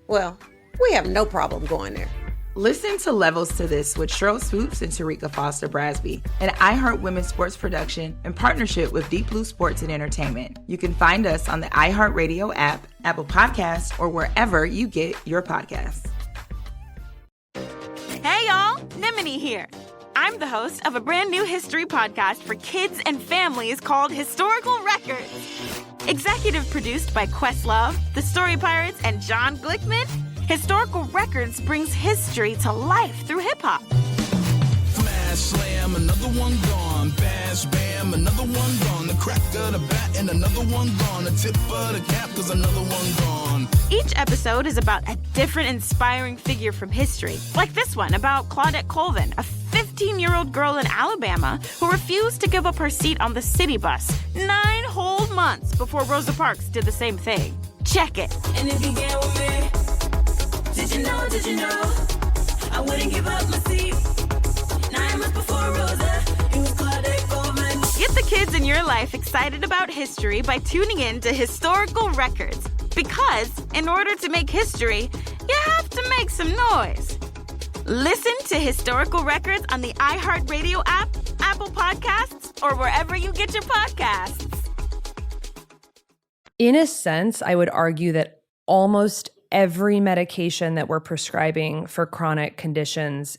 well, we have no problem going there. Listen to Levels to This with Cheryl Swoops and Tarika Foster Brasby, an iHeart Women's sports production in partnership with Deep Blue Sports and Entertainment. You can find us on the iHeartRadio app, Apple Podcasts, or wherever you get your podcasts. Hey y'all, Nimini here. I'm the host of a brand new history podcast for kids and families called Historical Records. Executive produced by Questlove, The Story Pirates, and John Glickman, Historical Records brings history to life through hip-hop. Smash, slam, another one gone. Bash, bam, another one gone. The crack of the bat and another one gone. The tip of the cap, cause another one gone. Each episode is about a different inspiring figure from history. Like this one about Claudette Colvin, a 15-year-old girl in Alabama who refused to give up her seat on the city bus 9 whole months before Rosa Parks did the same thing. Check it. And if you get with me, did you know, I wouldn't give up my seat. 9 months before Rosa, it was Claudette Colvin. Get the kids in your life excited about history by tuning in to Historical Records. Because in order to make history, you have to make some noise. Listen to Historical Records on the iHeartRadio app, Apple Podcasts, or wherever you get your podcasts. In a sense, I would argue that almost every medication that we're prescribing for chronic conditions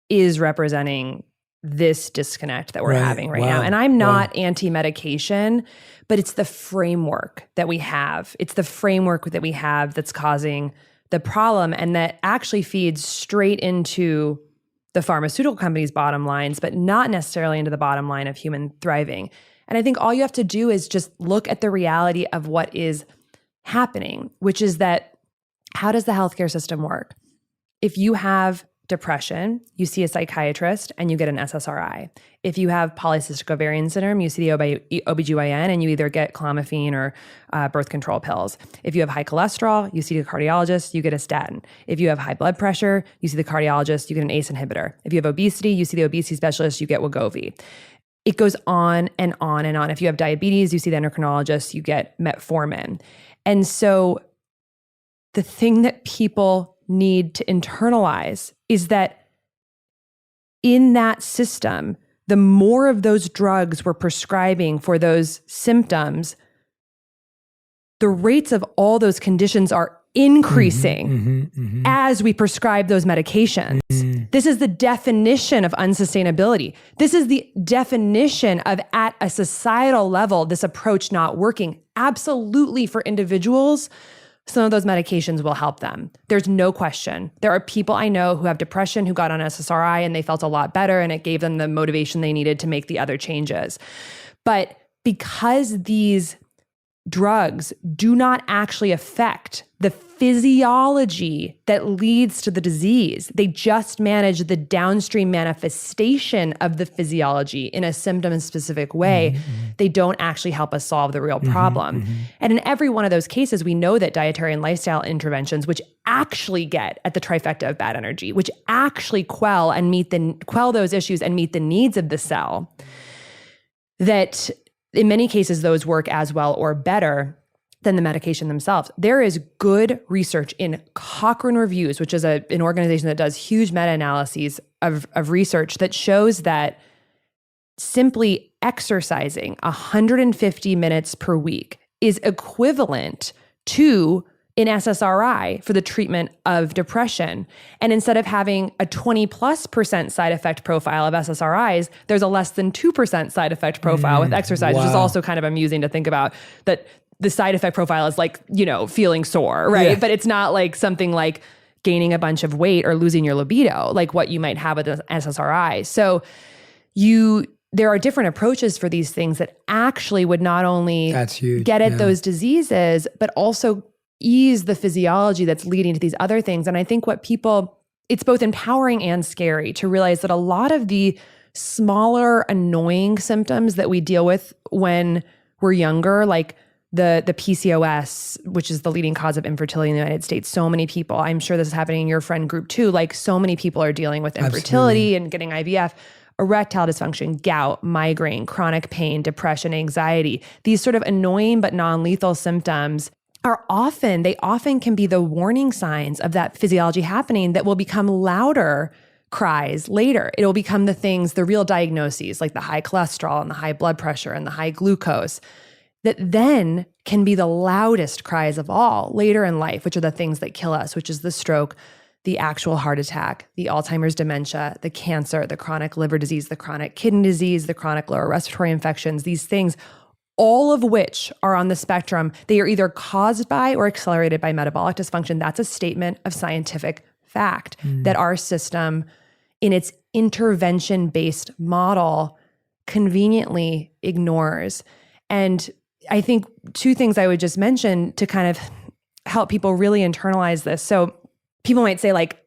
is representing this disconnect that we're having right now. And I'm not anti-medication, but it's the framework that we have. It's the framework that we have that's causing the problem, and that actually feeds straight into the pharmaceutical companies' bottom lines, but not necessarily into the bottom line of human thriving. And I think all you have to do is just look at the reality of what is happening, which is that how does the healthcare system work? If you have depression, you see a psychiatrist and you get an SSRI. If you have polycystic ovarian syndrome, you see the OBGYN and you either get clomiphene or birth control pills. If you have high cholesterol, you see the cardiologist, you get a statin. If you have high blood pressure, you see the cardiologist, you get an ACE inhibitor. If you have obesity, you see the obesity specialist, you get Wegovy. It goes on and on and on. If you have diabetes, you see the endocrinologist, you get metformin. And so the thing that people need to internalize is that in that system, the more of those drugs we're prescribing for those symptoms, the rates of all those conditions are increasing as we prescribe those medications. This is the definition of unsustainability. This is the definition of, at a societal level, this approach not working. Absolutely, for individuals, some of those medications will help them. There's no question. There are people I know who have depression who got on SSRI and they felt a lot better and it gave them the motivation they needed to make the other changes. But because these drugs do not actually affect the physiology that leads to the disease, they just manage the downstream manifestation of the physiology in a symptom-specific way. They don't actually help us solve the real problem. And in every one of those cases, we know that dietary and lifestyle interventions, which actually get at the trifecta of bad energy, which actually quell those issues and meet the needs of the cell, that in many cases, those work as well or better than the medication themselves. There is good research in Cochrane Reviews, which is an organization that does huge meta-analyses of research that shows that simply exercising 150 minutes per week is equivalent to an SSRI for the treatment of depression. And instead of having a 20+% side effect profile of SSRIs, there's a less than 2% side effect profile with exercise, which is also kind of amusing to think about, that the side effect profile is like, feeling sore, right? Yeah. But it's not like something like gaining a bunch of weight or losing your libido, like what you might have with an SSRI. So there are different approaches for these things that actually would not only get at those diseases, but also ease the physiology that's leading to these other things. And I think it's both empowering and scary to realize that a lot of the smaller, annoying symptoms that we deal with when we're younger, like the PCOS, which is the leading cause of infertility in the United States. So many people, I'm sure this is happening in your friend group too, like so many people are dealing with infertility and getting IVF, erectile dysfunction, gout, migraine, chronic pain, depression, anxiety. These sort of annoying but non-lethal symptoms they often can be the warning signs of that physiology happening that will become louder cries later. It'll become the real diagnoses, like the high cholesterol and the high blood pressure and the high glucose, that then can be the loudest cries of all later in life, which are the things that kill us, which is the stroke, the actual heart attack, the Alzheimer's dementia, the cancer, the chronic liver disease, the chronic kidney disease, the chronic lower respiratory infections, these things, all of which are on the spectrum. They are either caused by or accelerated by metabolic dysfunction. That's a statement of scientific fact that our system, in its intervention-based model, conveniently ignores. And I think two things I would just mention to kind of help people really internalize this. So people might say, like,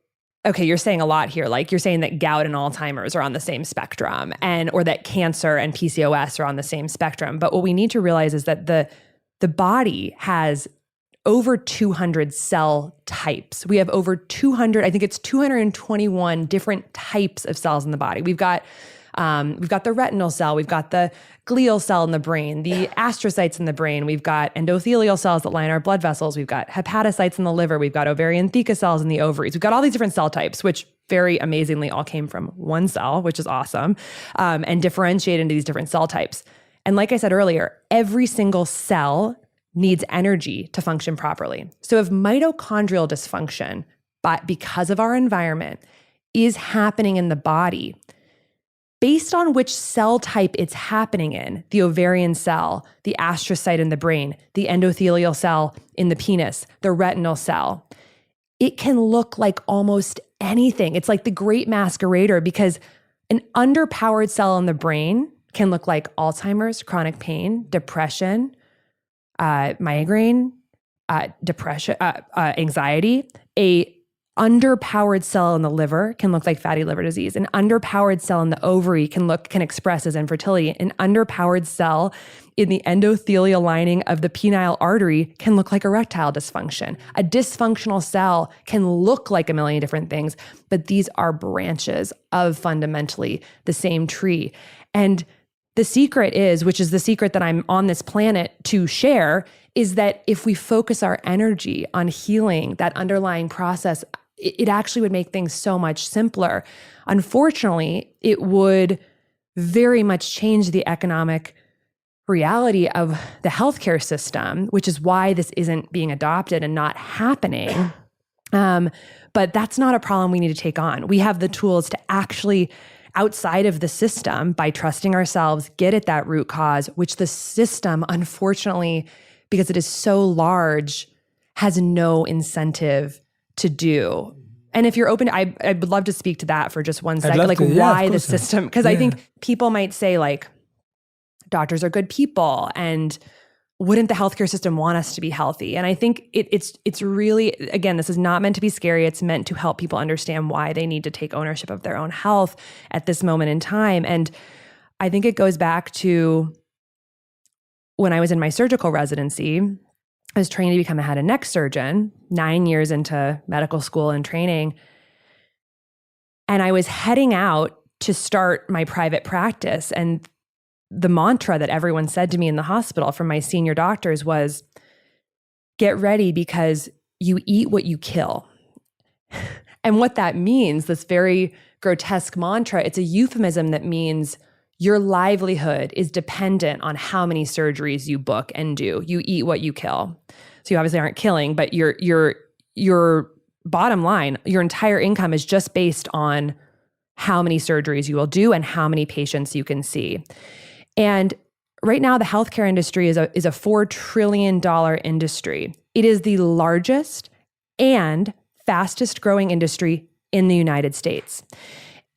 okay, you're saying a lot here. Like, you're saying that gout and Alzheimer's are on the same spectrum, or that cancer and PCOS are on the same spectrum. But what we need to realize is that the body has over 200 cell types. We have over 221 different types of cells in the body. We've got the retinal cell, we've got the glial cell in the brain, the astrocytes in the brain, we've got endothelial cells that line our blood vessels, we've got hepatocytes in the liver, we've got ovarian theca cells in the ovaries, we've got all these different cell types, which very amazingly all came from one cell, which is awesome, and differentiate into these different cell types. And like I said earlier, every single cell needs energy to function properly. So if mitochondrial dysfunction, because of our environment, is happening in the body, based on which cell type it's happening in, the ovarian cell, the astrocyte in the brain, the endothelial cell in the penis, the retinal cell, it can look like almost anything. It's like the great masquerader, because an underpowered cell in the brain can look like Alzheimer's, chronic pain, depression, migraine, depression, anxiety. A underpowered cell in the liver can look like fatty liver disease. An underpowered cell in the ovary can express as infertility. An underpowered cell in the endothelial lining of the penile artery can look like erectile dysfunction. A dysfunctional cell can look like a million different things, but these are branches of fundamentally the same tree. And the secret is, which is the secret that I'm on this planet to share, is that if we focus our energy on healing that underlying process, it actually would make things so much simpler. Unfortunately, it would very much change the economic reality of the healthcare system, which is why this isn't being adopted and not happening. But that's not a problem we need to take on. We have the tools to actually, outside of the system, by trusting ourselves, get at that root cause, which the system, unfortunately, because it is so large, has no incentive to do. And if you're open, I would love to speak to that for just one second, like why the system, because I think people might say like, doctors are good people, and wouldn't the healthcare system want us to be healthy? And I think it's really, again, this is not meant to be scary. It's meant to help people understand why they need to take ownership of their own health at this moment in time. And I think it goes back to when I was in my surgical residency. I was trained to become a head and neck surgeon, 9 years into medical school and training. And I was heading out to start my private practice. And the mantra that everyone said to me in the hospital from my senior doctors was, get ready because you eat what you kill. And what that means, this very grotesque mantra, it's a euphemism that means your livelihood is dependent on how many surgeries you book and do. You eat what you kill. So you obviously aren't killing, but your bottom line, your entire income is just based on how many surgeries you will do and how many patients you can see. And right now, the healthcare industry is a $4 trillion industry. It is the largest and fastest growing industry in the United States.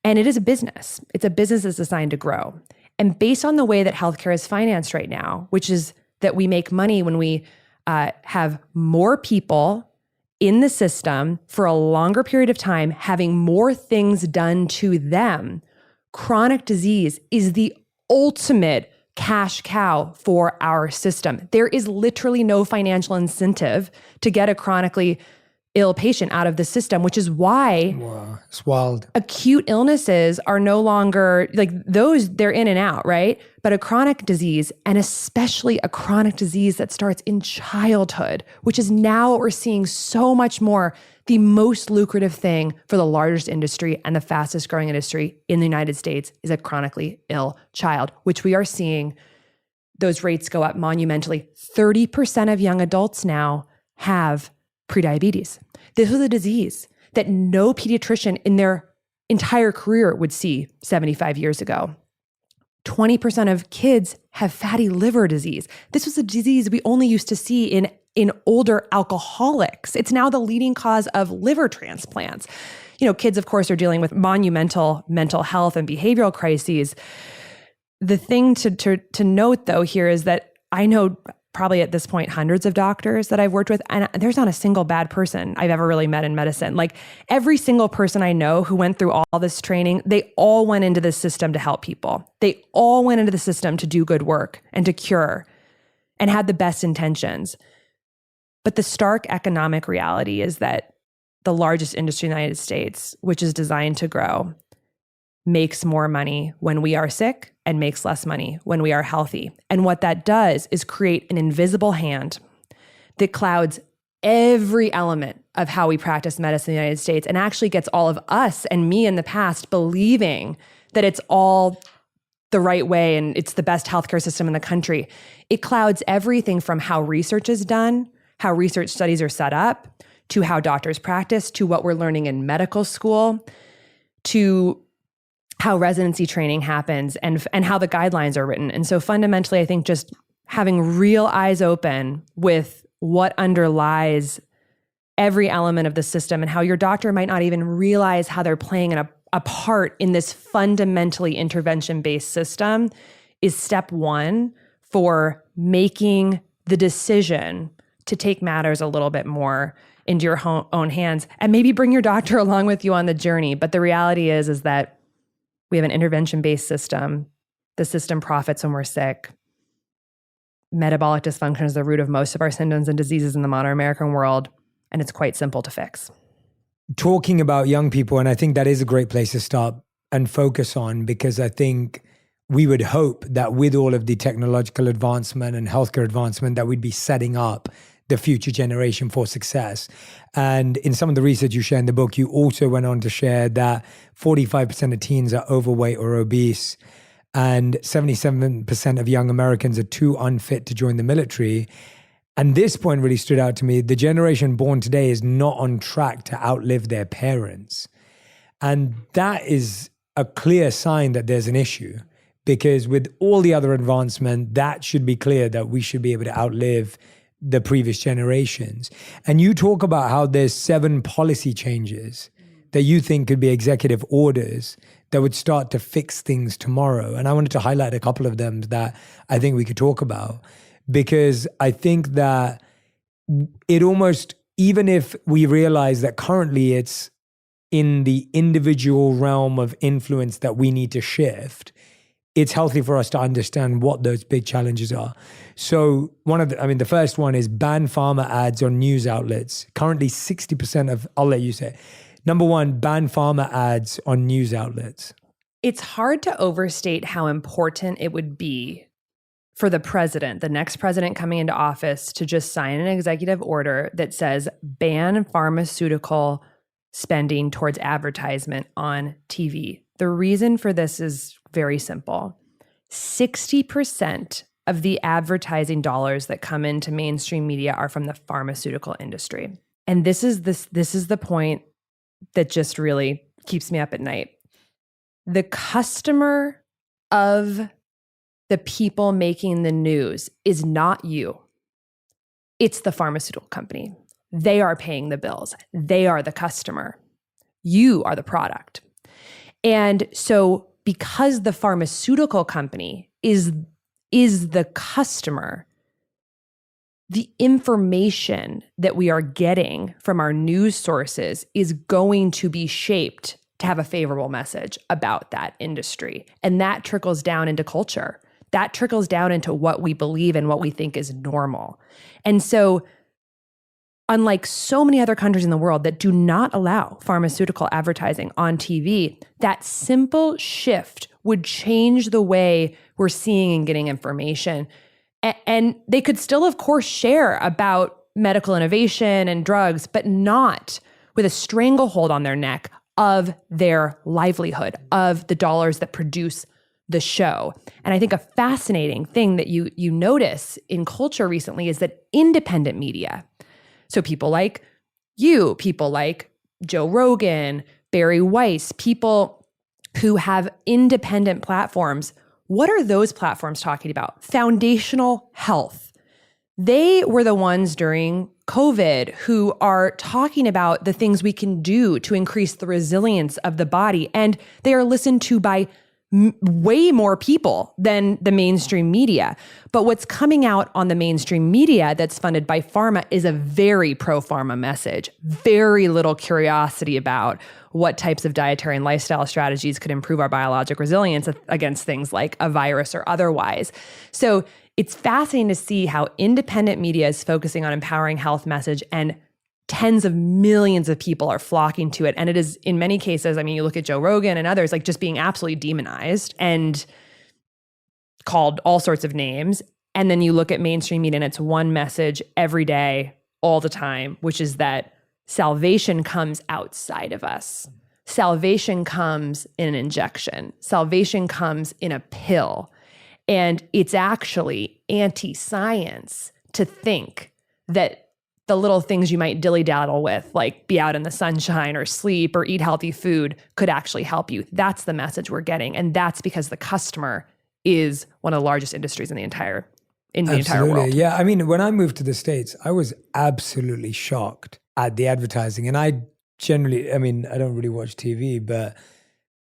And it is a business. It's a business that's designed to grow. And based on the way that healthcare is financed right now, which is that we make money when we have more people in the system for a longer period of time, having more things done to them, chronic disease is the ultimate cash cow for our system. There is literally no financial incentive to get a chronically ill patient out of the system, which is why it's wild. Acute illnesses are no longer like those, they're in and out, right? But a chronic disease, and especially a chronic disease that starts in childhood, which is now what we're seeing so much more, the most lucrative thing for the largest industry and the fastest growing industry in the United States is a chronically ill child, which we are seeing those rates go up monumentally. 30% of young adults now have prediabetes. This was a disease that no pediatrician in their entire career would see 75 years ago. 20% of kids have fatty liver disease. This was a disease we only used to see in older alcoholics. It's now the leading cause of liver transplants. You know, kids, of course, are dealing with monumental mental health and behavioral crises. The thing to note, though, here is that I know probably at this point hundreds of doctors that I've worked with, and there's not a single bad person I've ever really met in medicine. Like every single person I know who went through all this training, they all went into the system to help people. They all went into the system to do good work and to cure and had the best intentions. But the stark economic reality is that the largest industry in the United States, which is designed to grow, makes more money when we are sick and makes less money when we are healthy. And what that does is create an invisible hand that clouds every element of how we practice medicine in the United States and actually gets all of us and me in the past believing that it's all the right way and it's the best healthcare system in the country. It clouds everything from how research is done, how research studies are set up, to how doctors practice, to what we're learning in medical school, to how residency training happens and how the guidelines are written. And so fundamentally, I think just having real eyes open with what underlies every element of the system and how your doctor might not even realize how they're playing a part in this fundamentally intervention-based system is step one for making the decision to take matters a little bit more into your own hands and maybe bring your doctor along with you on the journey. But the reality is that we have an intervention-based system. The system profits when we're sick. Metabolic dysfunction is the root of most of our symptoms and diseases in the modern American world, and it's quite simple to fix. Talking about young people, and I think that is a great place to start and focus on, because I think we would hope that with all of the technological advancement and healthcare advancement that we'd be setting up the future generation for success. And in some of the research you share in the book, you also went on to share that 45% of teens are overweight or obese, and 77% of young Americans are too unfit to join the military. And this point really stood out to me. The generation born today is not on track to outlive their parents. And that is a clear sign that there's an issue, because with all the other advancement, that should be clear that we should be able to outlive the previous generations. And you talk about how there's 7 policy changes that you think could be executive orders that would start to fix things tomorrow. And I wanted to highlight a couple of them that I think we could talk about, because I think that it almost, even if we realize that currently it's in the individual realm of influence that we need to shift, it's healthy for us to understand what those big challenges are. So the first one is ban pharma ads on news outlets. Currently 60% of, I'll let you say it. Number one, ban pharma ads on news outlets. It's hard to overstate how important it would be for the president, the next president coming into office, to just sign an executive order that says ban pharmaceutical spending towards advertisement on TV. The reason for this is very simple. 60% of the advertising dollars that come into mainstream media are from the pharmaceutical industry. And this is the point that just really keeps me up at night. The customer of the people making the news is not you. It's the pharmaceutical company. They are paying the bills. They are the customer. You are the product. And so because the pharmaceutical company is the customer, the information that we are getting from our news sources is going to be shaped to have a favorable message about that industry. And that trickles down into culture. That trickles down into what we believe and what we think is normal. And so, unlike so many other countries in the world that do not allow pharmaceutical advertising on TV, that simple shift would change the way we're seeing and getting information. And they could still, of course, share about medical innovation and drugs, but not with a stranglehold on their neck of their livelihood, of the dollars that produce the show. And I think a fascinating thing that you notice in culture recently is that independent media, so people like you, people like Joe Rogan, Barry Weiss, people who have independent platforms, what are those platforms talking about? Foundational health. They were the ones during COVID who are talking about the things we can do to increase the resilience of the body. And they are listened to by way more people than the mainstream media. But what's coming out on the mainstream media that's funded by pharma is a very pro-pharma message. Very little curiosity about what types of dietary and lifestyle strategies could improve our biologic resilience against things like a virus or otherwise. So it's fascinating to see how independent media is focusing on empowering health message, and tens of millions of people are flocking to it. And it is, in many cases, I mean, you look at Joe Rogan and others, like just being absolutely demonized and called all sorts of names. And then you look at mainstream media and it's one message every day, all the time, which is that salvation comes outside of us. Salvation comes in an injection. Salvation comes in a pill. And it's actually anti-science to think that the little things you might dilly-daddle with, like be out in the sunshine or sleep or eat healthy food, could actually help you. That's the message we're getting. And that's because the customer is one of the largest industries in the entire world. Yeah. I mean, when I moved to the States, I was absolutely shocked at the advertising. And I don't really watch TV, but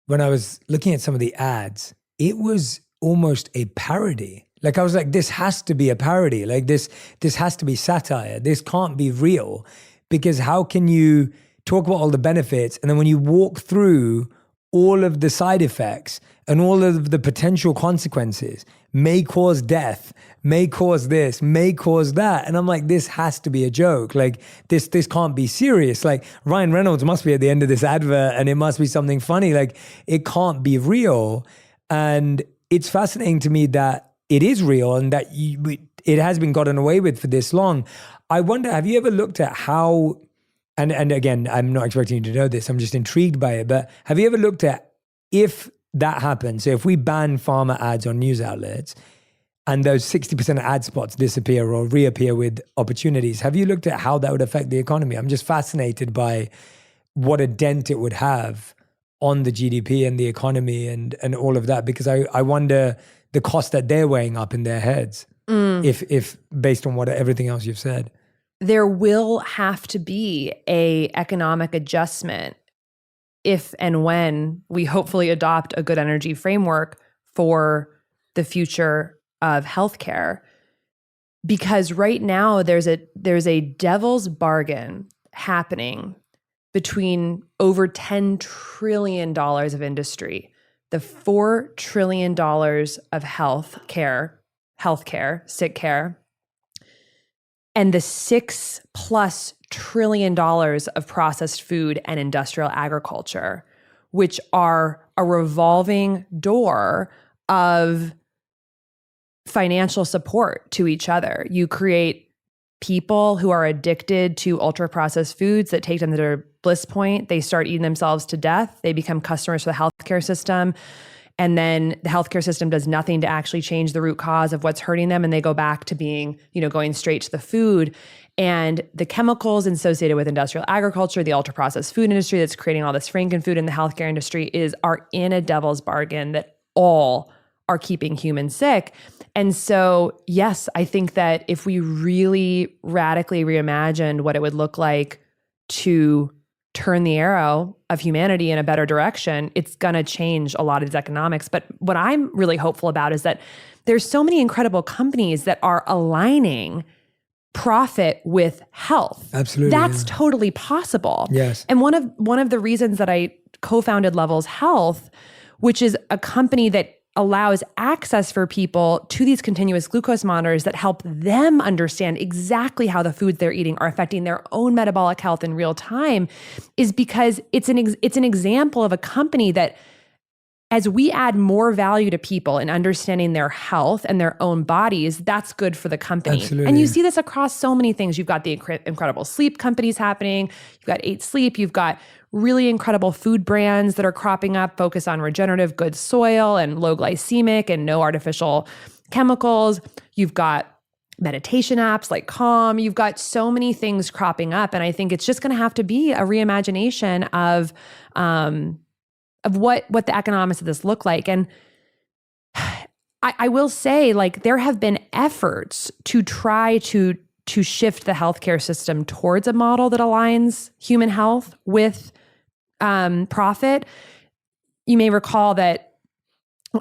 when I was looking at some of the ads, it was almost a parody. Like I was like, this has to be a parody. Like this has to be satire. This can't be real, because how can you talk about all the benefits and then when you walk through all of the side effects and all of the potential consequences, may cause death, may cause this, may cause that. And I'm like, this has to be a joke. Like this can't be serious. Like Ryan Reynolds must be at the end of this advert and it must be something funny. Like it can't be real. And it's fascinating to me that it is real and that it has been gotten away with for this long. I wonder, have you ever looked at how, and again, I'm not expecting you to know this, I'm just intrigued by it, but have you ever looked at if that happens? So if we ban pharma ads on news outlets and those 60% of ad spots disappear or reappear with opportunities, have you looked at how that would affect the economy? I'm just fascinated by what a dent it would have on the GDP and the economy and all of that, because I wonder the cost that they're weighing up in their heads, if based on everything else you've said. There will have to be a economic adjustment if and when we hopefully adopt a good energy framework for the future of healthcare. Because right now there's a devil's bargain happening between over $10 trillion of industry, the $4 trillion of healthcare, sick care, and the $6+ trillion of processed food and industrial agriculture, which are a revolving door of financial support to each other. You create people who are addicted to ultra-processed foods that take them to their bliss point. They start eating themselves to death. They become customers for the healthcare system. And then the healthcare system does nothing to actually change the root cause of what's hurting them. And they go back to being, going straight to the food. And the chemicals associated with industrial agriculture, the ultra-processed food industry that's creating all this frankenfood in the healthcare industry are in a devil's bargain that all are keeping humans sick. And so, yes, I think that if we really radically reimagined what it would look like to turn the arrow of humanity in a better direction, it's going to change a lot of these economics. But what I'm really hopeful about is that there's so many incredible companies that are aligning profit with health. Absolutely. That's totally possible. Yes. And one of the reasons that I co-founded Levels Health, which is a company that allows access for people to these continuous glucose monitors that help them understand exactly how the foods they're eating are affecting their own metabolic health in real time, is because it's an example of a company that, as we add more value to people in understanding their health and their own bodies, that's good for the company. Absolutely. And you see this across so many things. You've got the incredible sleep companies happening. You've got 8 Sleep. You've got really incredible food brands that are cropping up, focus on regenerative, good soil and low glycemic and no artificial chemicals. You've got meditation apps like Calm. You've got so many things cropping up. And I think it's just going to have to be a reimagination of what the economics of this look like. And I will say, like, there have been efforts to try to shift the healthcare system towards a model that aligns human health with profit. You may recall that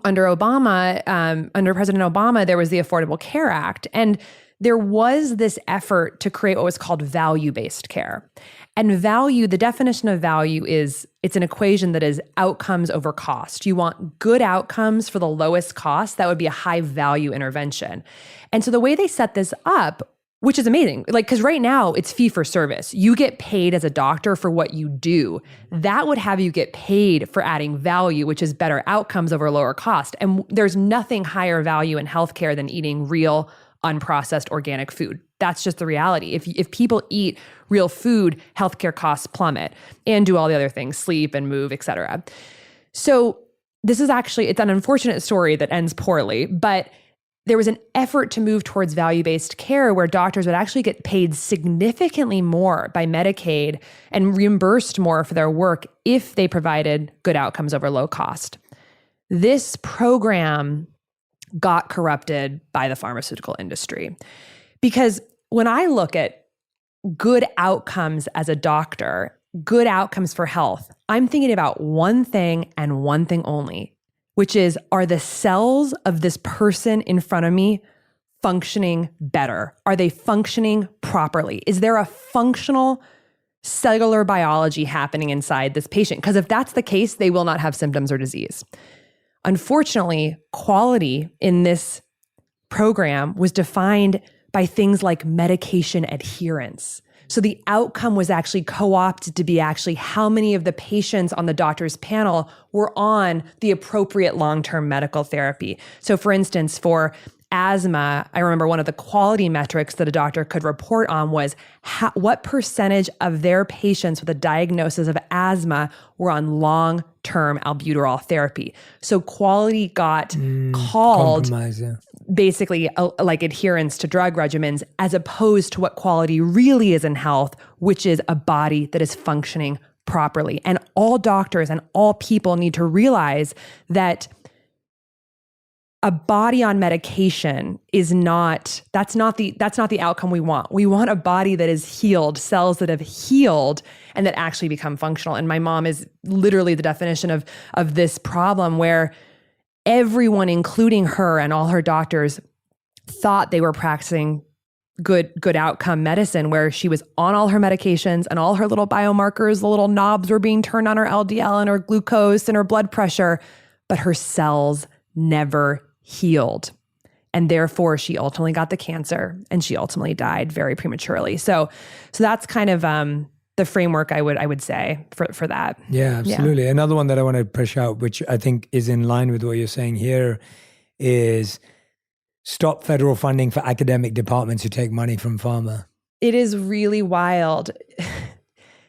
under President Obama, there was the Affordable Care Act, and there was this effort to create what was called value-based care. And value, the definition of value is, it's an equation that is outcomes over cost. You want good outcomes for the lowest cost. That would be a high value intervention. And so the way they set this up, which is amazing, like, because right now it's fee for service. You get paid as a doctor for what you do. That would have you get paid for adding value, which is better outcomes over lower cost. And there's nothing higher value in healthcare than eating real, unprocessed organic food. That's just the reality. If people eat real food, healthcare costs plummet and do all the other things, sleep and move, et cetera. So this is actually, it's an unfortunate story that ends poorly, but there was an effort to move towards value-based care where doctors would actually get paid significantly more by Medicaid and reimbursed more for their work if they provided good outcomes over low cost. This program got corrupted by the pharmaceutical industry. Because when I look at good outcomes as a doctor, good outcomes for health, I'm thinking about one thing and one thing only, which is, are the cells of this person in front of me functioning better? Are they functioning properly? Is there a functional cellular biology happening inside this patient? Because if that's the case, they will not have symptoms or disease. Unfortunately, quality in this program was defined by things like medication adherence. So the outcome was actually co-opted to be actually how many of the patients on the doctor's panel were on the appropriate long-term medical therapy. So for instance, for asthma, I remember one of the quality metrics that a doctor could report on was what percentage of their patients with a diagnosis of asthma were on long-term albuterol therapy. So quality got called basically like adherence to drug regimens, as opposed to what quality really is in health, which is a body that is functioning properly. And all doctors and all people need to realize that a body on medication is that's not the outcome we want. We want a body that is healed, cells that have healed and that actually become functional. And my mom is literally the definition of this problem, where everyone, including her and all her doctors, thought they were practicing good outcome medicine, where she was on all her medications and all her little biomarkers, the little knobs were being turned on her LDL and her glucose and her blood pressure, but her cells never healed. And therefore she ultimately got the cancer and she ultimately died very prematurely. So that's kind of the framework I would say for that. Yeah, absolutely. Yeah. Another one that I want to push out, which I think is in line with what you're saying here, is stop federal funding for academic departments who take money from pharma. It is really wild.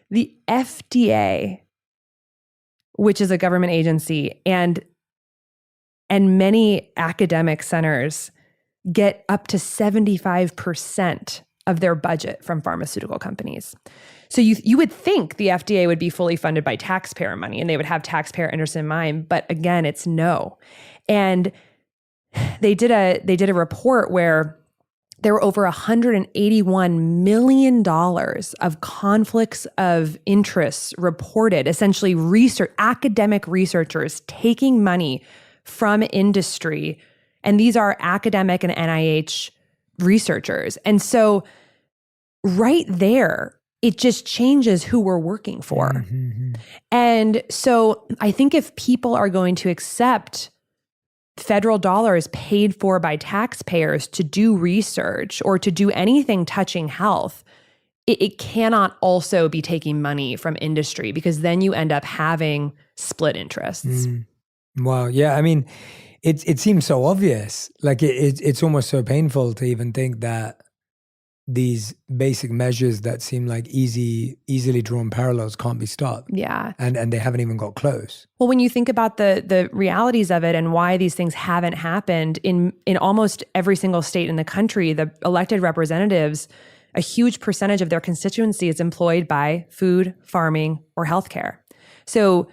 The FDA, which is a government agency, and many academic centers get up to 75% of their budget from pharmaceutical companies. So you would think the FDA would be fully funded by taxpayer money and they would have taxpayer interest in mind, but again, it's no. And they did a report where there were over $181 million of conflicts of interest reported, essentially academic researchers taking money from industry. And these are academic and NIH researchers. And so right there, it just changes who we're working for. Mm-hmm. And so I think if people are going to accept federal dollars paid for by taxpayers to do research or to do anything touching health, it cannot also be taking money from industry, because then you end up having split interests. Wow. Yeah. I mean, it seems so obvious. Like it's almost so painful to even think that these basic measures that seem like easily drawn parallels can't be stopped. Yeah. And they haven't even got close. Well, when you think about the realities of it and why these things haven't happened in almost every single state in the country, the elected representatives, a huge percentage of their constituency is employed by food, farming, or healthcare. So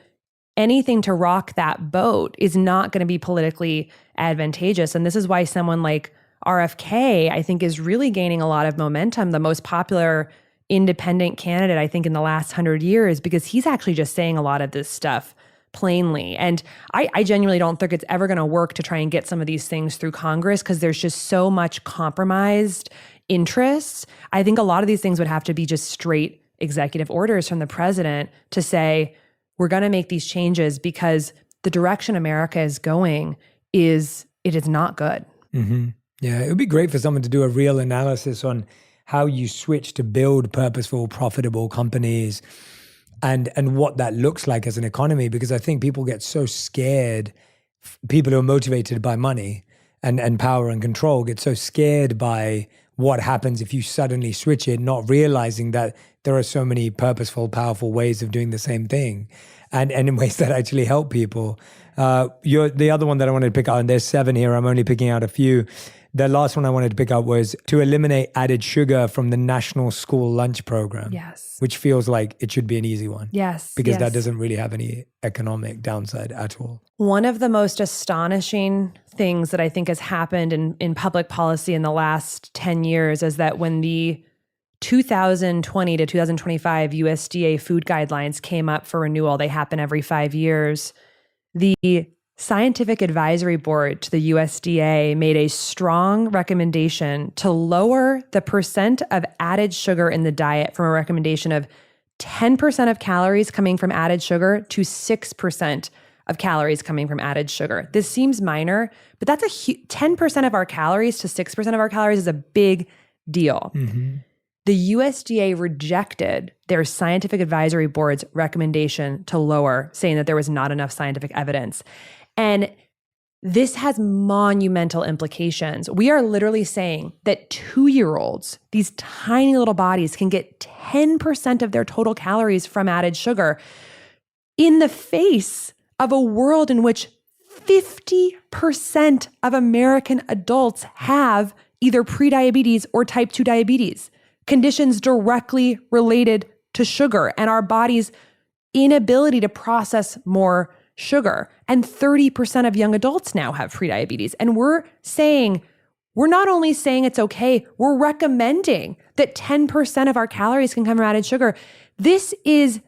anything to rock that boat is not going to be politically advantageous. And this is why someone like RFK, I think, is really gaining a lot of momentum, the most popular independent candidate, I think, in the last 100 years, because he's actually just saying a lot of this stuff plainly. And I genuinely don't think it's ever going to work to try and get some of these things through Congress, because there's just so much compromised interests. I think a lot of these things would have to be just straight executive orders from the president to say, we're going to make these changes because the direction America is going is not good. Mm-hmm. Yeah, it would be great for someone to do a real analysis on how you switch to build purposeful, profitable companies and what that looks like as an economy, because I think people get so scared. People who are motivated by money and power and control get so scared by what happens if you suddenly switch it, not realizing that there are so many purposeful, powerful ways of doing the same thing and in ways that actually help people. You're the other one that I wanted to pick out, and there's 7 here, I'm only picking out a few. The last one I wanted to pick up was to eliminate added sugar from the National School Lunch Program. Yes. Which feels like it should be an easy one. Yes. Because that doesn't really have any economic downside at all. One of the most astonishing things that I think has happened in public policy in the last 10 years is that when the 2020 to 2025 USDA food guidelines came up for renewal, they happen every 5 years, the Scientific Advisory Board to the USDA made a strong recommendation to lower the percent of added sugar in the diet from a recommendation of 10% of calories coming from added sugar to 6% of calories coming from added sugar. This seems minor, but that's 10% of our calories to 6% of our calories is a big deal. The USDA rejected their Scientific Advisory Board's recommendation to lower, saying that there was not enough scientific evidence. And this has monumental implications. We are literally saying that 2-year-olds, these tiny little bodies, can get 10% of their total calories from added sugar in the face of a world in which 50% of American adults have either prediabetes or type 2 diabetes, conditions directly related to sugar and our body's inability to process more sugar. And 30% of young adults now have prediabetes. And we're not only saying it's okay, we're recommending that 10% of our calories can come from added sugar. This is,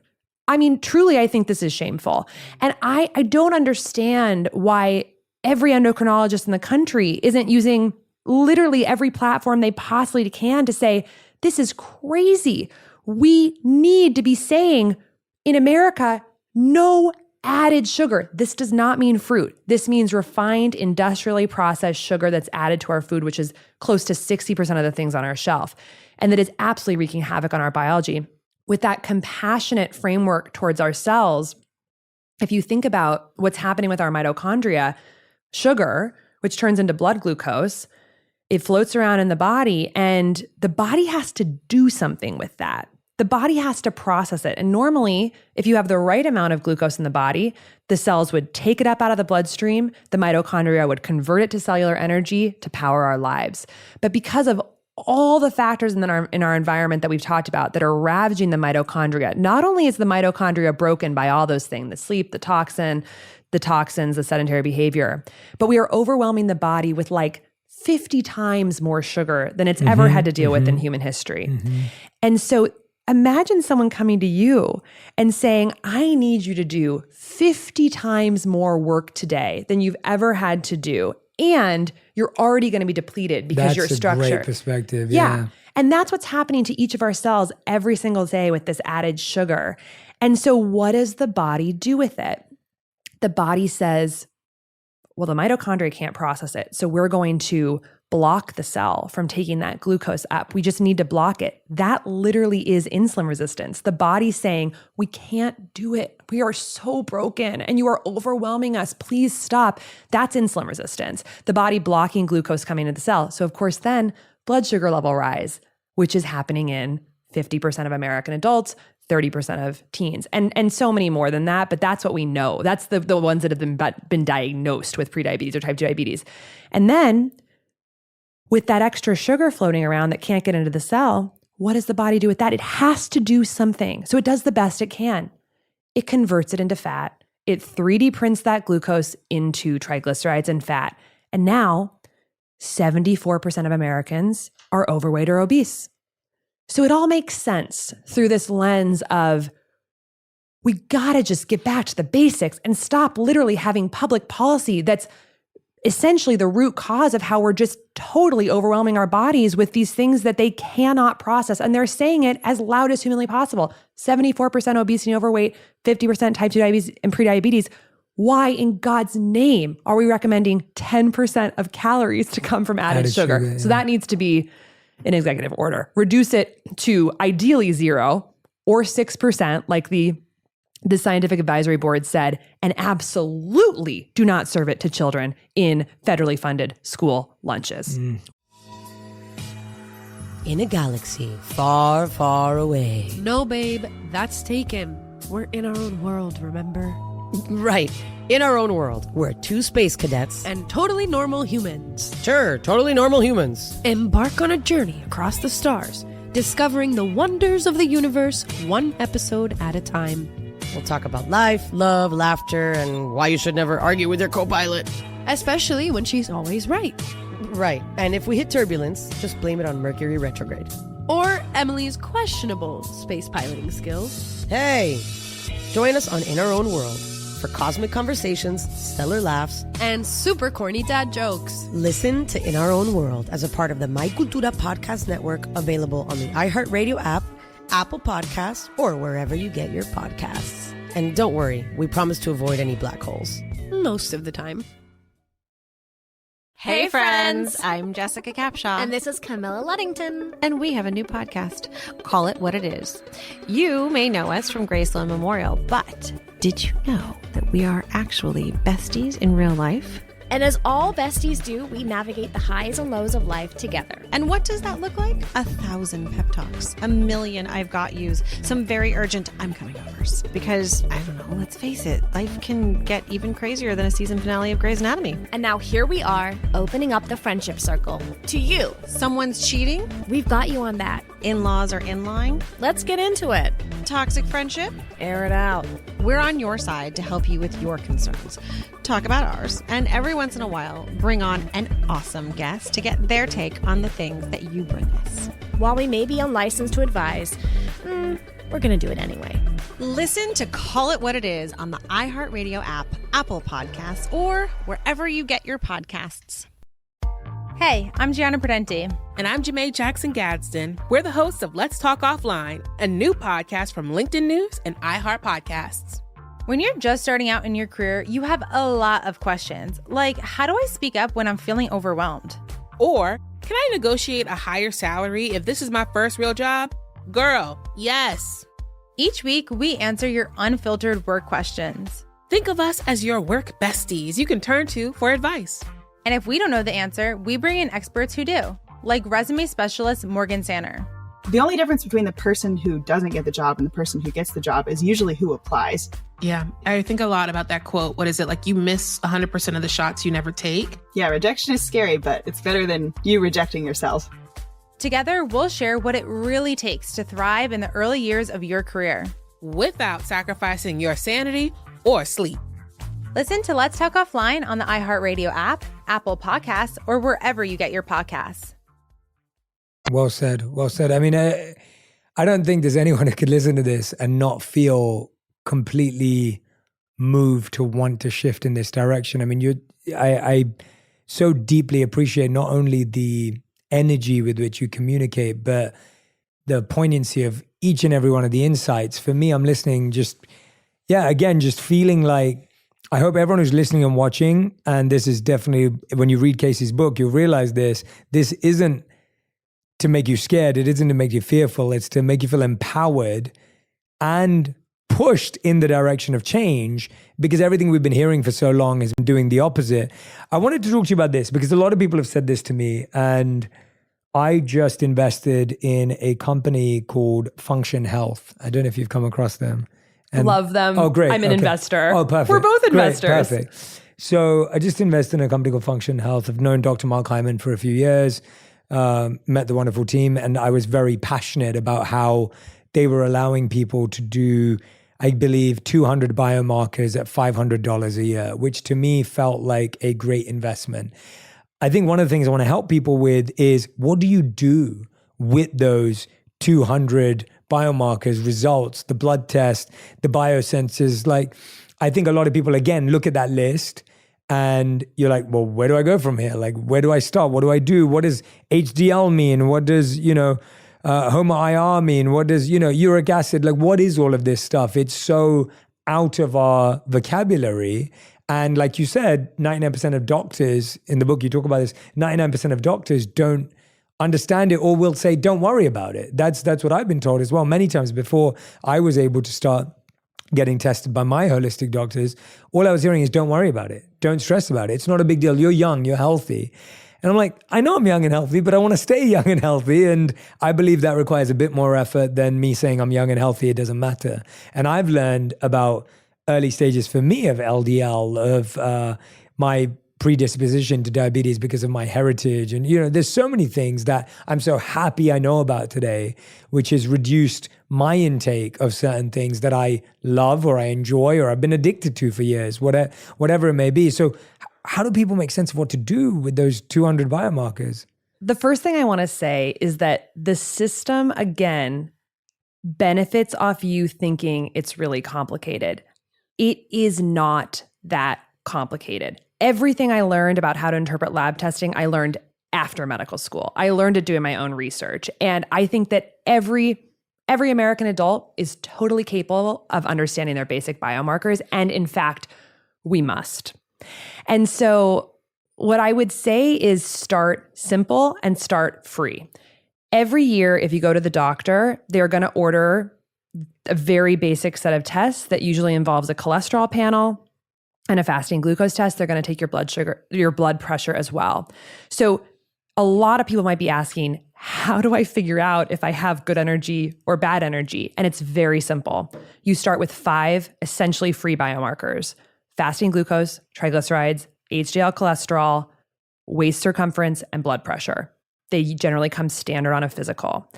truly, I think this is shameful. And I don't understand why every endocrinologist in the country isn't using literally every platform they possibly can to say, this is crazy. We need to be saying in America, no added sugar. This does not mean fruit. This means refined, industrially processed sugar that's added to our food, which is close to 60% of the things on our shelf, and that is absolutely wreaking havoc on our biology. With that compassionate framework towards our cells, if you think about what's happening with our mitochondria, sugar, which turns into blood glucose, it floats around in the body, and the body has to do something with that. The body has to process it. And normally, if you have the right amount of glucose in the body, the cells would take it up out of the bloodstream, the mitochondria would convert it to cellular energy to power our lives. But because of all the factors in our environment that we've talked about that are ravaging the mitochondria, not only is the mitochondria broken by all those things, the sleep, the toxins, the sedentary behavior, but we are overwhelming the body with like 50 times more sugar than it's ever had to deal with in human history. And so imagine someone coming to you and saying, I need you to do 50 times more work today than you've ever had to do. And you're already going to be depleted because you're structured. That's a great perspective. Yeah. And that's what's happening to each of our cells every single day with this added sugar. And so what does the body do with it? The body says, well, the mitochondria can't process it. So we're going to block the cell from taking that glucose up. We just need to block it. That literally is insulin resistance. The body saying, we can't do it. We are so broken and you are overwhelming us. Please stop. That's insulin resistance. The body blocking glucose coming into the cell. So of course, then blood sugar level rise, which is happening in 50% of American adults, 30% of teens, and so many more than that. But that's what we know. That's the ones that have been diagnosed with prediabetes or type 2 diabetes. And then with that extra sugar floating around that can't get into the cell, what does the body do with that? It has to do something. So it does the best it can. It converts it into fat. It 3D prints that glucose into triglycerides and fat. And now 74% of Americans are overweight or obese. So it all makes sense through this lens of we gotta just get back to the basics and stop literally having public policy that's essentially the root cause of how we're just totally overwhelming our bodies with these things that they cannot process. And they're saying it as loud as humanly possible. 74% obesity and overweight, 50% type 2 diabetes and prediabetes. Why in God's name are we recommending 10% of calories to come from added sugar? Yeah. So that needs to be an executive order. Reduce it to ideally 0 or 6%, like the Scientific Advisory Board said, and absolutely do not serve it to children in federally funded school lunches. In a galaxy far, far away. No, babe, that's taken. We're in our own world, remember? Right. In our own world, we're 2 space cadets. And totally normal humans. Sure, totally normal humans. Embark on a journey across the stars, discovering the wonders of the universe 1 episode at a time. We'll talk about life, love, laughter, and why you should never argue with your co-pilot. Especially when she's always right. Right. And if we hit turbulence, just blame it on Mercury retrograde. Or Emily's questionable space piloting skills. Hey, join us on In Our Own World, for cosmic conversations, stellar laughs, And super corny dad jokes. listen to In Our Own World as a part of the My Cultura podcast network, available on the iHeartRadio app, Apple Podcasts, or wherever you get your podcasts. And don't worry, we promise to avoid any black holes. Most of the time. Hey friends, I'm Jessica Capshaw. And this is Camilla Luddington. And we have a new podcast, Call It What It Is. You may know us from Graceland Memorial, but did you know that we are actually besties in real life? And as all besties do, we navigate the highs and lows of life together. And what does that look like? 1,000 pep talks, 1,000,000 I've got yous, some very urgent I'm coming overs. Because, I don't know, let's face it, life can get even crazier than a season finale of Grey's Anatomy. And now here we are, opening up the friendship circle to you. Someone's cheating? We've got you on that. In-laws are in line? Let's get into it. Toxic friendship? Air it out. We're on your side to help you with your concerns. Talk about ours, and every once in a while, bring on an awesome guest to get their take on the things that you bring us. While we may be unlicensed to advise, we're going to do it anyway. Listen to Call It What It Is on the iHeartRadio app, Apple Podcasts, or wherever you get your podcasts. Hey, I'm Gianna Prudenti. And I'm Jamae Jackson Gadsden. We're the hosts of Let's Talk Offline, a new podcast from LinkedIn News and iHeart Podcasts. When you're just starting out in your career, you have a lot of questions, like how do I speak up when I'm feeling overwhelmed? Or, can I negotiate a higher salary if this is my first real job? Girl, yes. Each week, we answer your unfiltered work questions. Think of us as your work besties you can turn to for advice. And if we don't know the answer, we bring in experts who do, like resume specialist Morgan Sanner. The only difference between the person who doesn't get the job and the person who gets the job is usually who applies. Yeah, I think a lot about that quote. What is it? Like, you miss 100% of the shots you never take? Yeah, rejection is scary, but it's better than you rejecting yourself. Together, we'll share what it really takes to thrive in the early years of your career, without sacrificing your sanity or sleep. Listen to Let's Talk Offline on the iHeartRadio app, Apple Podcasts, or wherever you get your podcasts. Well said. Well said. I mean, I don't think there's anyone who could listen to this and not feel completely moved to want to shift in this direction. I mean, I so deeply appreciate not only the energy with which you communicate, but the poignancy of each and every one of the insights. For me, I'm listening just feeling like, I hope everyone who's listening and watching, and this is definitely, when you read Casey's book, you'll realize this isn't to make you scared. It isn't to make you fearful. It's to make you feel empowered and pushed in the direction of change, because everything we've been hearing for so long has been doing the opposite. I wanted to talk to you about this because a lot of people have said this to me, and I just invested in a company called Function Health. I don't know if you've come across them. Love them. Oh, great. I'm an investor. Oh, perfect. We're both investors. Great, perfect. So I just invested in a company called Function Health. I've known Dr. Mark Hyman for a few years, met the wonderful team, and I was very passionate about how they were allowing people to do, I believe, 200 biomarkers at $500 a year, which to me felt like a great investment. I think one of the things I want to help people with is, what do you do with those 200 biomarkers, results, the blood test, the biosensors? Like, I think a lot of people, again, look at that list and you're like, well, where do I go from here? Like, where do I start? What do I do? What does HDL mean? What does, HOMA-IR mean? What does, uric acid? Like, what is all of this stuff? It's so out of our vocabulary. And like you said, 99% of doctors, in the book you talk about this, 99% of doctors don't understand it, or will say, don't worry about it. That's what I've been told as well many times before I was able to start getting tested by my holistic doctors. All I was hearing is, don't worry about it. Don't stress about it. It's not a big deal. You're young, you're healthy. And I'm like, I know I'm young and healthy, but I want to stay young and healthy. And I believe that requires a bit more effort than me saying I'm young and healthy. It doesn't matter. And I've learned about early stages for me of LDL, of my predisposition to diabetes because of my heritage. And, there's so many things that I'm so happy I know about today, which has reduced my intake of certain things that I love or I enjoy or I've been addicted to for years, whatever it may be. So how do people make sense of what to do with those 200 biomarkers? The first thing I want to say is that the system, again, benefits off you thinking it's really complicated. It is not that complicated. Everything I learned about how to interpret lab testing, I learned after medical school. I learned it doing my own research. And I think that every American adult is totally capable of understanding their basic biomarkers. And in fact, we must. And so what I would say is start simple and start free. Every year, if you go to the doctor, they're going to order a very basic set of tests that usually involves a cholesterol panel and a fasting glucose test. They're going to take your blood sugar, your blood pressure as well. So a lot of people might be asking, how do I figure out if I have good energy or bad energy? And it's very simple. You start with 5 essentially free biomarkers: fasting glucose, triglycerides, HDL cholesterol, waist circumference, and blood pressure. They generally come standard on a physical.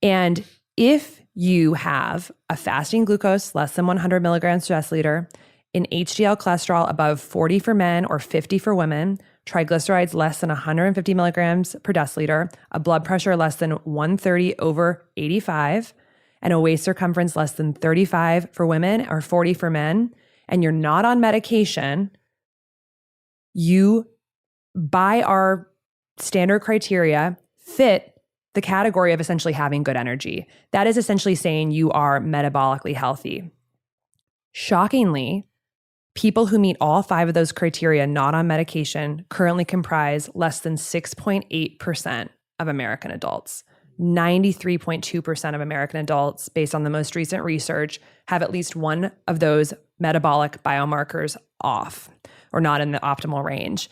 And if you have a fasting glucose less than 100 milligrams per deciliter, an HDL cholesterol above 40 for men or 50 for women, triglycerides less than 150 milligrams per deciliter, a blood pressure less than 130/85, and a waist circumference less than 35 for women or 40 for men, and you're not on medication, you, by our standard criteria, fit the category of essentially having good energy. That is essentially saying you are metabolically healthy. Shockingly, people who meet all 5 of those criteria not on medication currently comprise less than 6.8% of American adults. 93.2% of American adults, based on the most recent research, have at least one of those metabolic biomarkers off or not in the optimal range.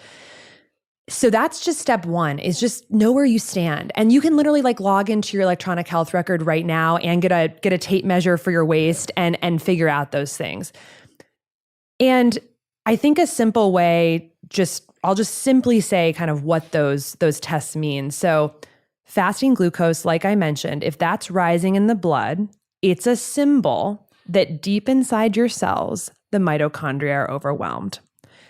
So that's just step 1, is just know where you stand. And you can literally log into your electronic health record right now and get a tape measure for your waist and figure out those things. And I think a simple way, I'll just simply say kind of what those tests mean. So fasting glucose, like I mentioned, if that's rising in the blood, it's a symbol that deep inside your cells, the mitochondria are overwhelmed.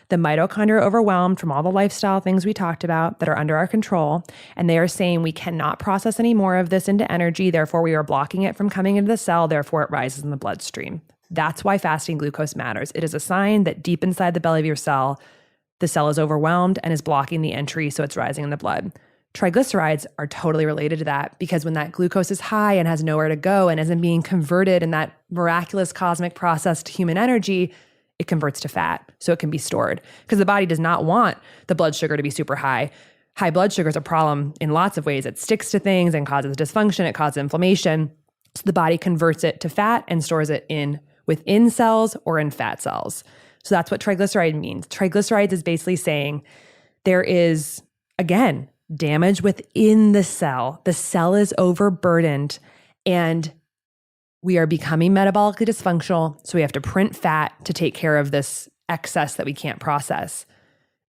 The mitochondria are overwhelmed from all the lifestyle things we talked about that are under our control, and they are saying we cannot process any more of this into energy, therefore we are blocking it from coming into the cell, therefore it rises in the bloodstream. That's why fasting glucose matters. It is a sign that deep inside the belly of your cell, the cell is overwhelmed and is blocking the entry, so it's rising in the blood. Triglycerides are totally related to that, because when that glucose is high and has nowhere to go and isn't being converted in that miraculous cosmic process to human energy, it converts to fat, so it can be stored, because the body does not want the blood sugar to be super high. High blood sugar is a problem in lots of ways. It sticks to things and causes dysfunction. It causes inflammation. So the body converts it to fat and stores it within cells or in fat cells. So that's what triglyceride means. Triglycerides is basically saying there is, again, damage within the cell. The cell is overburdened and we are becoming metabolically dysfunctional, so we have to print fat to take care of this excess that we can't process.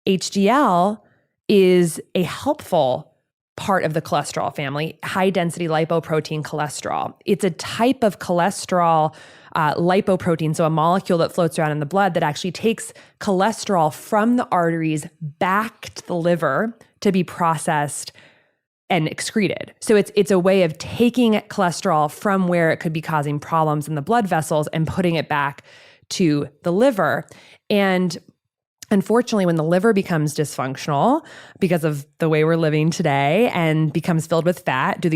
HDL is a helpful part of the cholesterol family, high-density lipoprotein cholesterol. It's a type of cholesterol lipoprotein, so a molecule that floats around in the blood that actually takes cholesterol from the arteries back to the liver to be processed and excreted. So it's a way of taking cholesterol from where it could be causing problems in the blood vessels and putting it back to the liver. And unfortunately, when the liver becomes dysfunctional because of the way we're living today and becomes filled with fat, do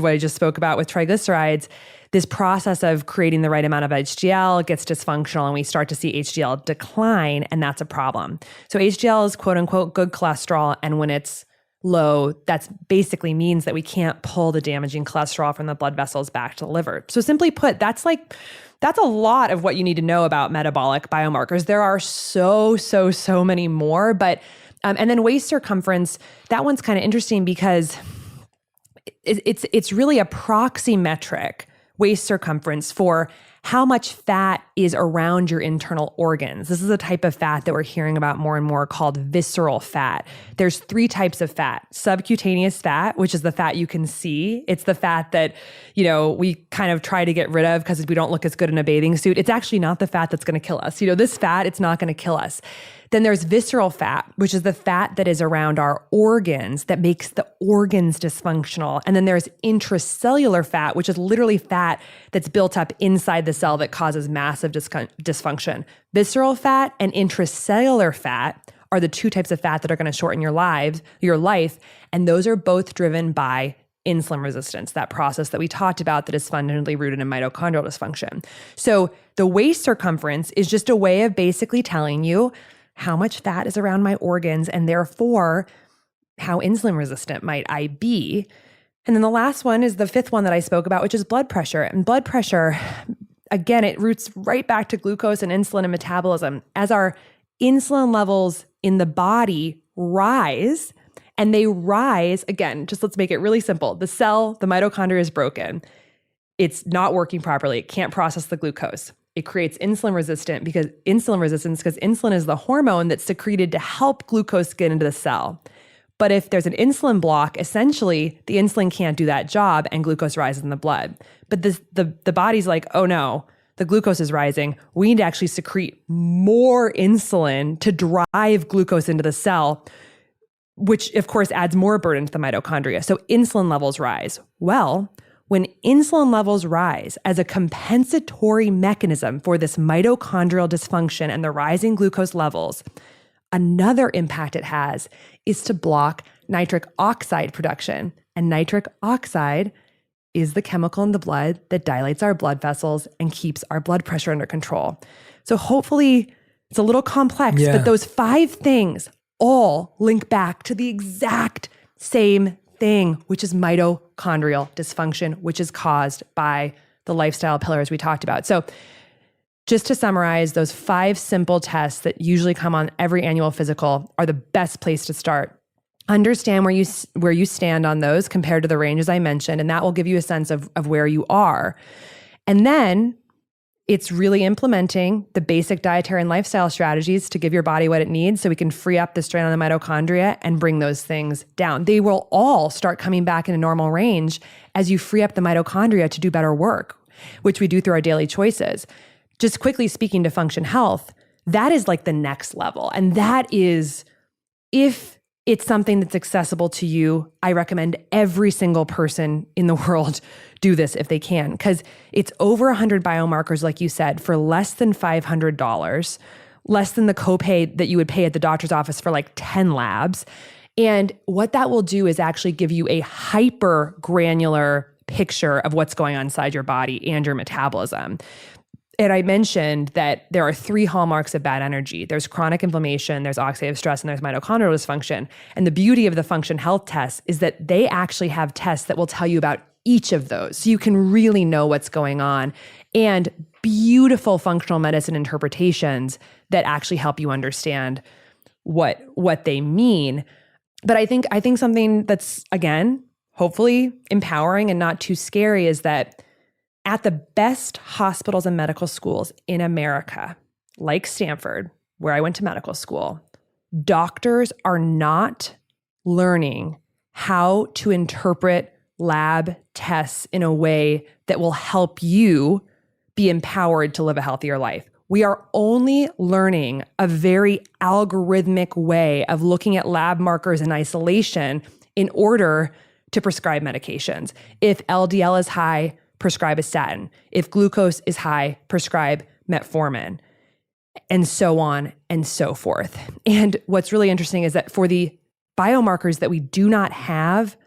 what I just spoke about with triglycerides, this process of creating the right amount of HDL gets dysfunctional and we start to see HDL decline, and that's a problem. So HDL is quote unquote good cholesterol, and when it's low, that basically means that we can't pull the damaging cholesterol from the blood vessels back to the liver. So simply put, that's a lot of what you need to know about metabolic biomarkers. There are so many more, but and then waist circumference, that one's kind of interesting because it's really a proxy metric, waist circumference, for how much fat is around your internal organs. This is a type of fat that we're hearing about more and more called visceral fat. There's 3 types of fat. Subcutaneous fat, which is the fat you can see. It's the fat that, we kind of try to get rid of because we don't look as good in a bathing suit. It's actually not the fat that's going to kill us. This fat, it's not going to kill us. Then there's visceral fat, which is the fat that is around our organs that makes the organs dysfunctional. And then there's intracellular fat, which is literally fat that's built up inside the cell that causes massive dysfunction. Visceral fat and intracellular fat are the two types of fat that are going to shorten your life. And those are both driven by insulin resistance, that process that we talked about that is fundamentally rooted in mitochondrial dysfunction. So the waist circumference is just a way of basically telling you how much fat is around my organs and therefore how insulin resistant might I be. And then the last one is the fifth one that I spoke about, which is blood pressure. And blood pressure, again, it roots right back to glucose and insulin and metabolism. As our insulin levels in the body rise, and they rise, again, just let's make it really simple. The cell, the mitochondria is broken. It's not working properly. It can't process the glucose. It creates insulin resistance because insulin is the hormone that's secreted to help glucose get into the cell. But if there's an insulin block, essentially the insulin can't do that job and glucose rises in the blood. But the body's like, oh no, the glucose is rising. We need to actually secrete more insulin to drive glucose into the cell, which of course adds more burden to the mitochondria. So insulin levels rise. Well, when insulin levels rise as a compensatory mechanism for this mitochondrial dysfunction and the rising glucose levels, another impact it has is to block nitric oxide production. And nitric oxide is the chemical in the blood that dilates our blood vessels and keeps our blood pressure under control. So hopefully it's a little complex, but those 5 things all link back to the exact same thing, which is mitochondrial dysfunction, which is caused by the lifestyle pillars we talked about. So just to summarize, those 5 simple tests that usually come on every annual physical are the best place to start. Understand where you stand on those compared to the ranges I mentioned, and that will give you a sense of where you are. And then it's really implementing the basic dietary and lifestyle strategies to give your body what it needs so we can free up the strain on the mitochondria and bring those things down. They will all start coming back in a normal range as you free up the mitochondria to do better work, which we do through our daily choices. Just quickly speaking to Function Health, that is like the next level. And that is, if it's something that's accessible to you, I recommend every single person in the world do this if they can, because it's over 100 biomarkers, like you said, for less than $500, less than the copay that you would pay at the doctor's office for like 10 labs. And what that will do is actually give you a hyper granular picture of what's going on inside your body and your metabolism. And I mentioned that there are 3 hallmarks of bad energy. There's chronic inflammation, there's oxidative stress, and there's mitochondrial dysfunction. And the beauty of the Function Health tests is that they actually have tests that will tell you about each of those. So you can really know what's going on, and beautiful functional medicine interpretations that actually help you understand what they mean. But I think something that's, again, hopefully empowering and not too scary is that at the best hospitals and medical schools in America, like Stanford, where I went to medical school, doctors are not learning how to interpret lab tests in a way that will help you be empowered to live a healthier life. We are only learning a very algorithmic way of looking at lab markers in isolation in order to prescribe medications. If LDL is high, prescribe a statin. If glucose is high, prescribe metformin, and so on and so forth. And what's really interesting is that for the biomarkers that we do not have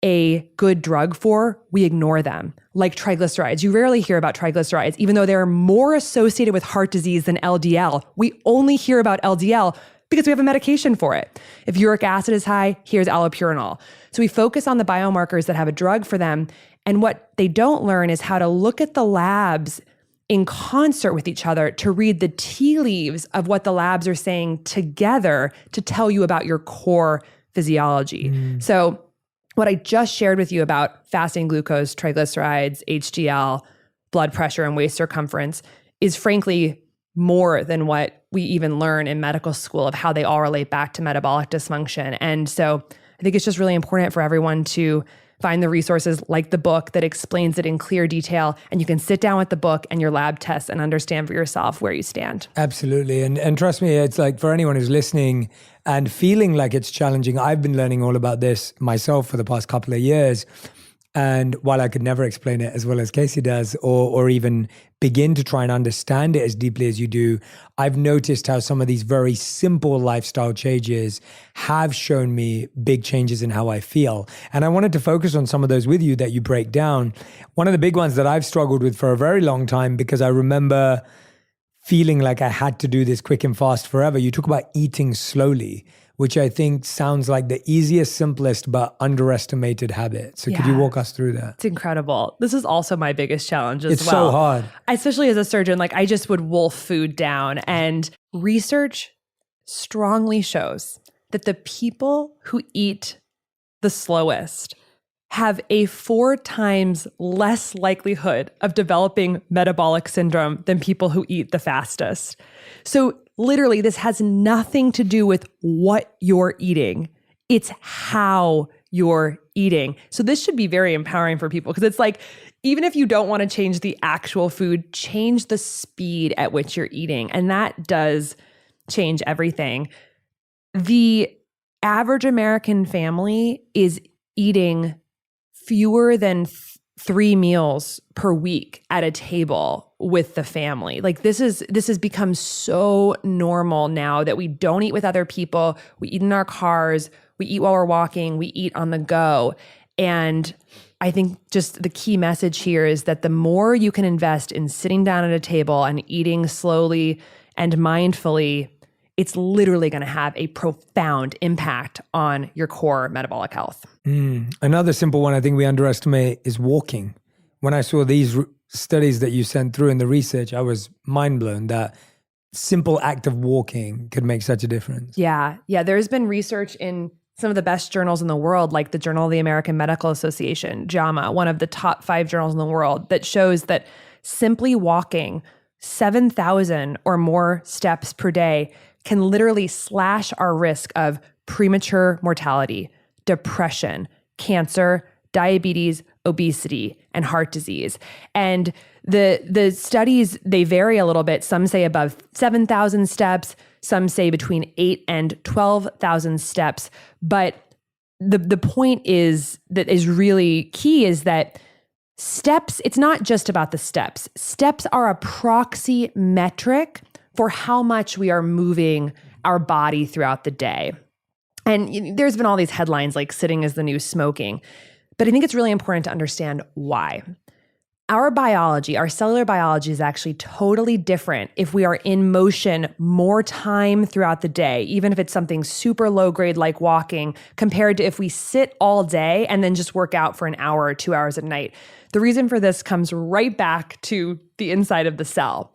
a good drug for, we ignore them, like triglycerides. You rarely hear about triglycerides, even though they're more associated with heart disease than LDL. We only hear about LDL because we have a medication for it. If uric acid is high, here's allopurinol. So we focus on the biomarkers that have a drug for them. And what they don't learn is how to look at the labs in concert with each other to read the tea leaves of what the labs are saying together to tell you about your core physiology. So what I just shared with you about fasting glucose, triglycerides, HDL, blood pressure, and waist circumference is frankly more than what we even learn in medical school of how they all relate back to metabolic dysfunction. And so I think it's just really important for everyone to find the resources like the book that explains it in clear detail, and you can sit down with the book and your lab tests and understand for yourself where you stand. Absolutely. And trust me, it's like for anyone who's listening and feeling like it's challenging, I've been learning all about this myself for the past couple of years. And while I could never explain it as well as Casey does, or even begin to try and understand it as deeply as you do, I've noticed how some of these very simple lifestyle changes have shown me big changes in how I feel. And I wanted to focus on some of those with you that you break down. One of the big ones that I've struggled with for a very long time, because I remember feeling like I had to do this quick and fast forever. You talk about eating slowly, which I think sounds like the easiest, simplest, but underestimated habit. So could you walk us through that? It's incredible. This is also my biggest challenge as it's well. It's so hard. Especially as a surgeon, like I just would wolf food down. And research strongly shows that the people who eat the slowest have a 4 times less likelihood of developing metabolic syndrome than people who eat the fastest. So literally, this has nothing to do with what you're eating. It's how you're eating. So this should be very empowering for people, because it's like, even if you don't want to change the actual food, change the speed at which you're eating. And that does change everything. The average American family is eating fewer than 3 meals per week at a table with the family. Like this has become so normal now that we don't eat with other people. We eat in our cars. We eat while we're walking. We eat on the go. And I think just the key message here is that the more you can invest in sitting down at a table and eating slowly and mindfully, it's literally going to have a profound impact on your core metabolic health. Another simple one I think we underestimate is walking. When I saw these studies that you sent through in the research, I was mind blown that simple act of walking could make such a difference. Yeah. There's been research in some of the best journals in the world, like the Journal of the American Medical Association, JAMA, one of the top 5 journals in the world, that shows that simply walking 7,000 or more steps per day can literally slash our risk of premature mortality, depression, cancer, diabetes, obesity, and heart disease. And the studies, they vary a little bit. Some say above 7,000 steps, some say between 8 and 12,000 steps. But the point is that is really key is that steps, it's not just about the steps. Steps are a proxy metric for how much we are moving our body throughout the day. And there's been all these headlines like sitting is the new smoking, but I think it's really important to understand why. Our biology, our cellular biology is actually totally different if we are in motion more time throughout the day, even if it's something super low grade like walking, compared to if we sit all day and then just work out for an hour or 2 hours at night. The reason for this comes right back to the inside of the cell.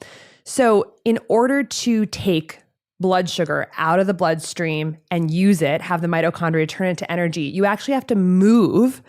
So in order to take blood sugar out of the bloodstream and use it, have the mitochondria turn it to energy, you actually have to move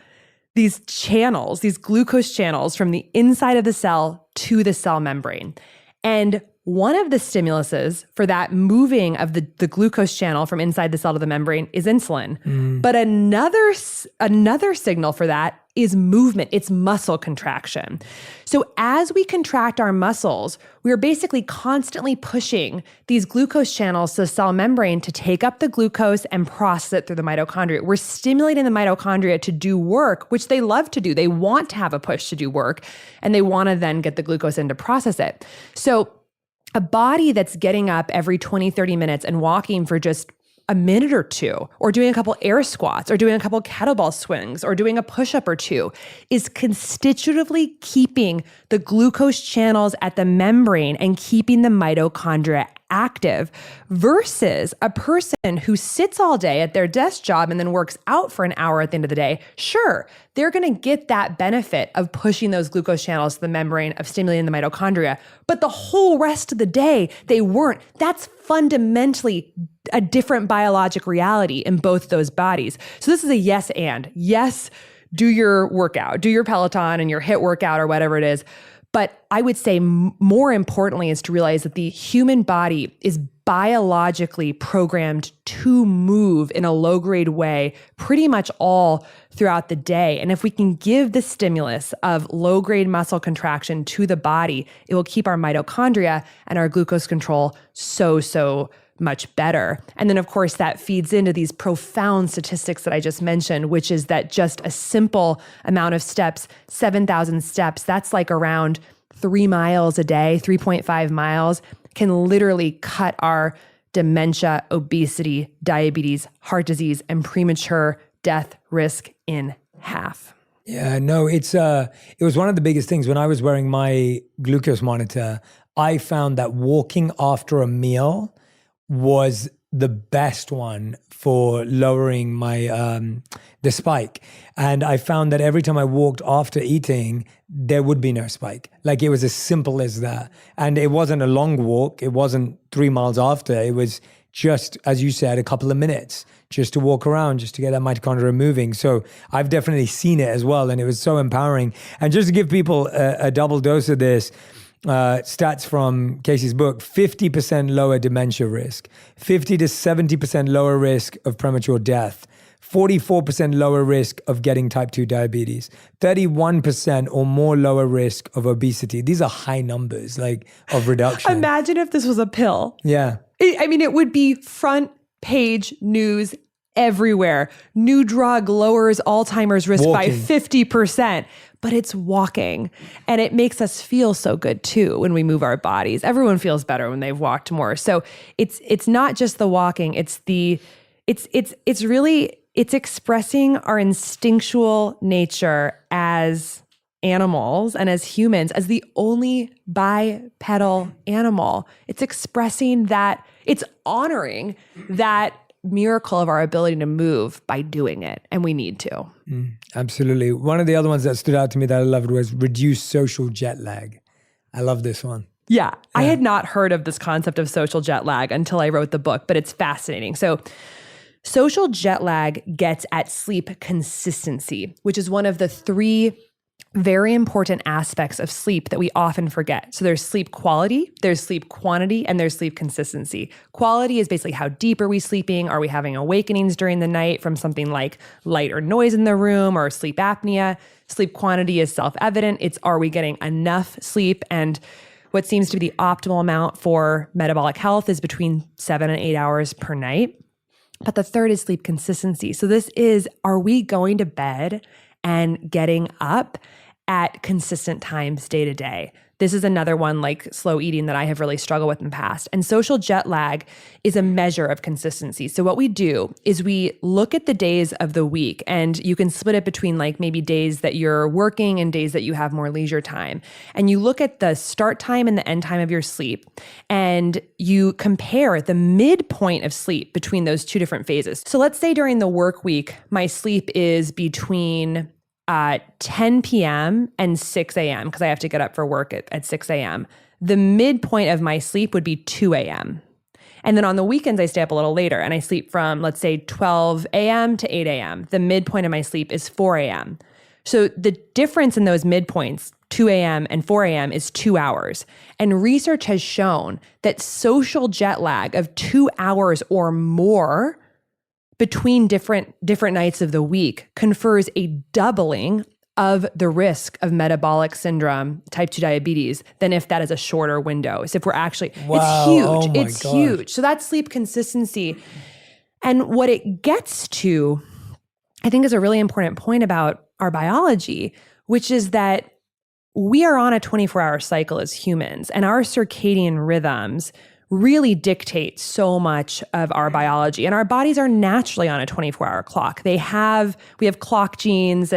these channels, these glucose channels from the inside of the cell to the cell membrane. And one of the stimuluses for that moving of the glucose channel from inside the cell to the membrane is insulin. But another signal for that is movement. It's muscle contraction. So as we contract our muscles, we are basically constantly pushing these glucose channels to the cell membrane to take up the glucose and process it through the mitochondria. We're stimulating the mitochondria to do work, which they love to do. They want to have a push to do work, and they want to then get the glucose in to process it. So a body that's getting up every 20, 30 minutes and walking for just a minute or two, or doing a couple air squats, or doing a couple kettlebell swings, or doing a push-up or two, is constitutively keeping the glucose channels at the membrane and keeping the mitochondria active, versus a person who sits all day at their desk job and then works out for an hour at the end of the day. Sure, they're going to get that benefit of pushing those glucose channels to the membrane, of stimulating the mitochondria, but the whole rest of the day, they weren't. That's fundamentally a different biologic reality in both those bodies. So this is a yes and. Yes, do your workout, do your Peloton and your HIIT workout or whatever it is. But I would say more importantly is to realize that the human body is biologically programmed to move in a low-grade way pretty much all throughout the day. And if we can give the stimulus of low-grade muscle contraction to the body, it will keep our mitochondria and our glucose control so much better. And then, of course, that feeds into these profound statistics that I just mentioned, which is that just a simple amount of steps, 7,000 steps, that's like around 3 miles a day, 3.5 miles, can literally cut our dementia, obesity, diabetes, heart disease, and premature death risk in half. Yeah, no, it was one of the biggest things. When I was wearing my glucose monitor, I found that walking after a meal was the best one for lowering my the spike. And I found that every time I walked after eating, there would be no spike. Like, it was as simple as that. And it wasn't a long walk. It wasn't 3 miles after. It was just, as you said, a couple of minutes just to walk around, just to get that mitochondria moving. So I've definitely seen it as well. And it was so empowering. And just to give people a double dose of this, stats from Casey's book, 50% lower dementia risk, 50 to 70% lower risk of premature death, 44% lower risk of getting type 2 diabetes, 31% or more lower risk of obesity. These are high numbers, like, of reduction. Imagine if this was a pill. Yeah. It would be front page news everywhere. New drug lowers Alzheimer's risk by 50%. But it's walking, and it makes us feel so good too when we move our bodies. Everyone feels better when they've walked more. So it's not just the walking, it's expressing our instinctual nature as animals and as humans, as the only bipedal animal. It's expressing that, it's honoring that miracle of our ability to move by doing it, and we need to. Absolutely. One of the other ones that stood out to me that I loved was reduce social jet lag. I love this one. Yeah, I had not heard of this concept of social jet lag until I wrote the book, but it's fascinating. So social jet lag gets at sleep consistency, which is one of the 3 very important aspects of sleep that we often forget. So there's sleep quality, there's sleep quantity, and there's sleep consistency. Quality is basically how deep are we sleeping? Are we having awakenings during the night from something like light or noise in the room or sleep apnea? Sleep quantity is self-evident. It's, are we getting enough sleep? And what seems to be the optimal amount for metabolic health is between 7 and 8 hours per night. But the third is sleep consistency. So this is, are we going to bed and getting up at consistent times day to day? This is another one, like slow eating, that I have really struggled with in the past. And social jet lag is a measure of consistency. So what we do is we look at the days of the week, and you can split it between like maybe days that you're working and days that you have more leisure time. And you look at the start time and the end time of your sleep, and you compare the midpoint of sleep between those 2 different phases. So let's say during the work week, my sleep is between 10 p.m. and 6 a.m. because I have to get up for work at 6 a.m. The midpoint of my sleep would be 2 a.m. And then on the weekends, I stay up a little later and I sleep from, let's say, 12 a.m. to 8 a.m. The midpoint of my sleep is 4 a.m. So the difference in those midpoints, 2 a.m. and 4 a.m., is 2 hours. And research has shown that social jet lag of 2 hours or more between different nights of the week confers a doubling of the risk of metabolic syndrome, type 2 diabetes, than if that is a shorter window. So if we're actually, wow. It's huge. Oh my it's gosh. huge. So that's sleep consistency. And what it gets to, I think, is a really important point about our biology, which is that we are on a 24-hour cycle as humans, and our circadian rhythms really dictate so much of our biology. And our bodies are naturally on a 24-hour clock. We have clock genes,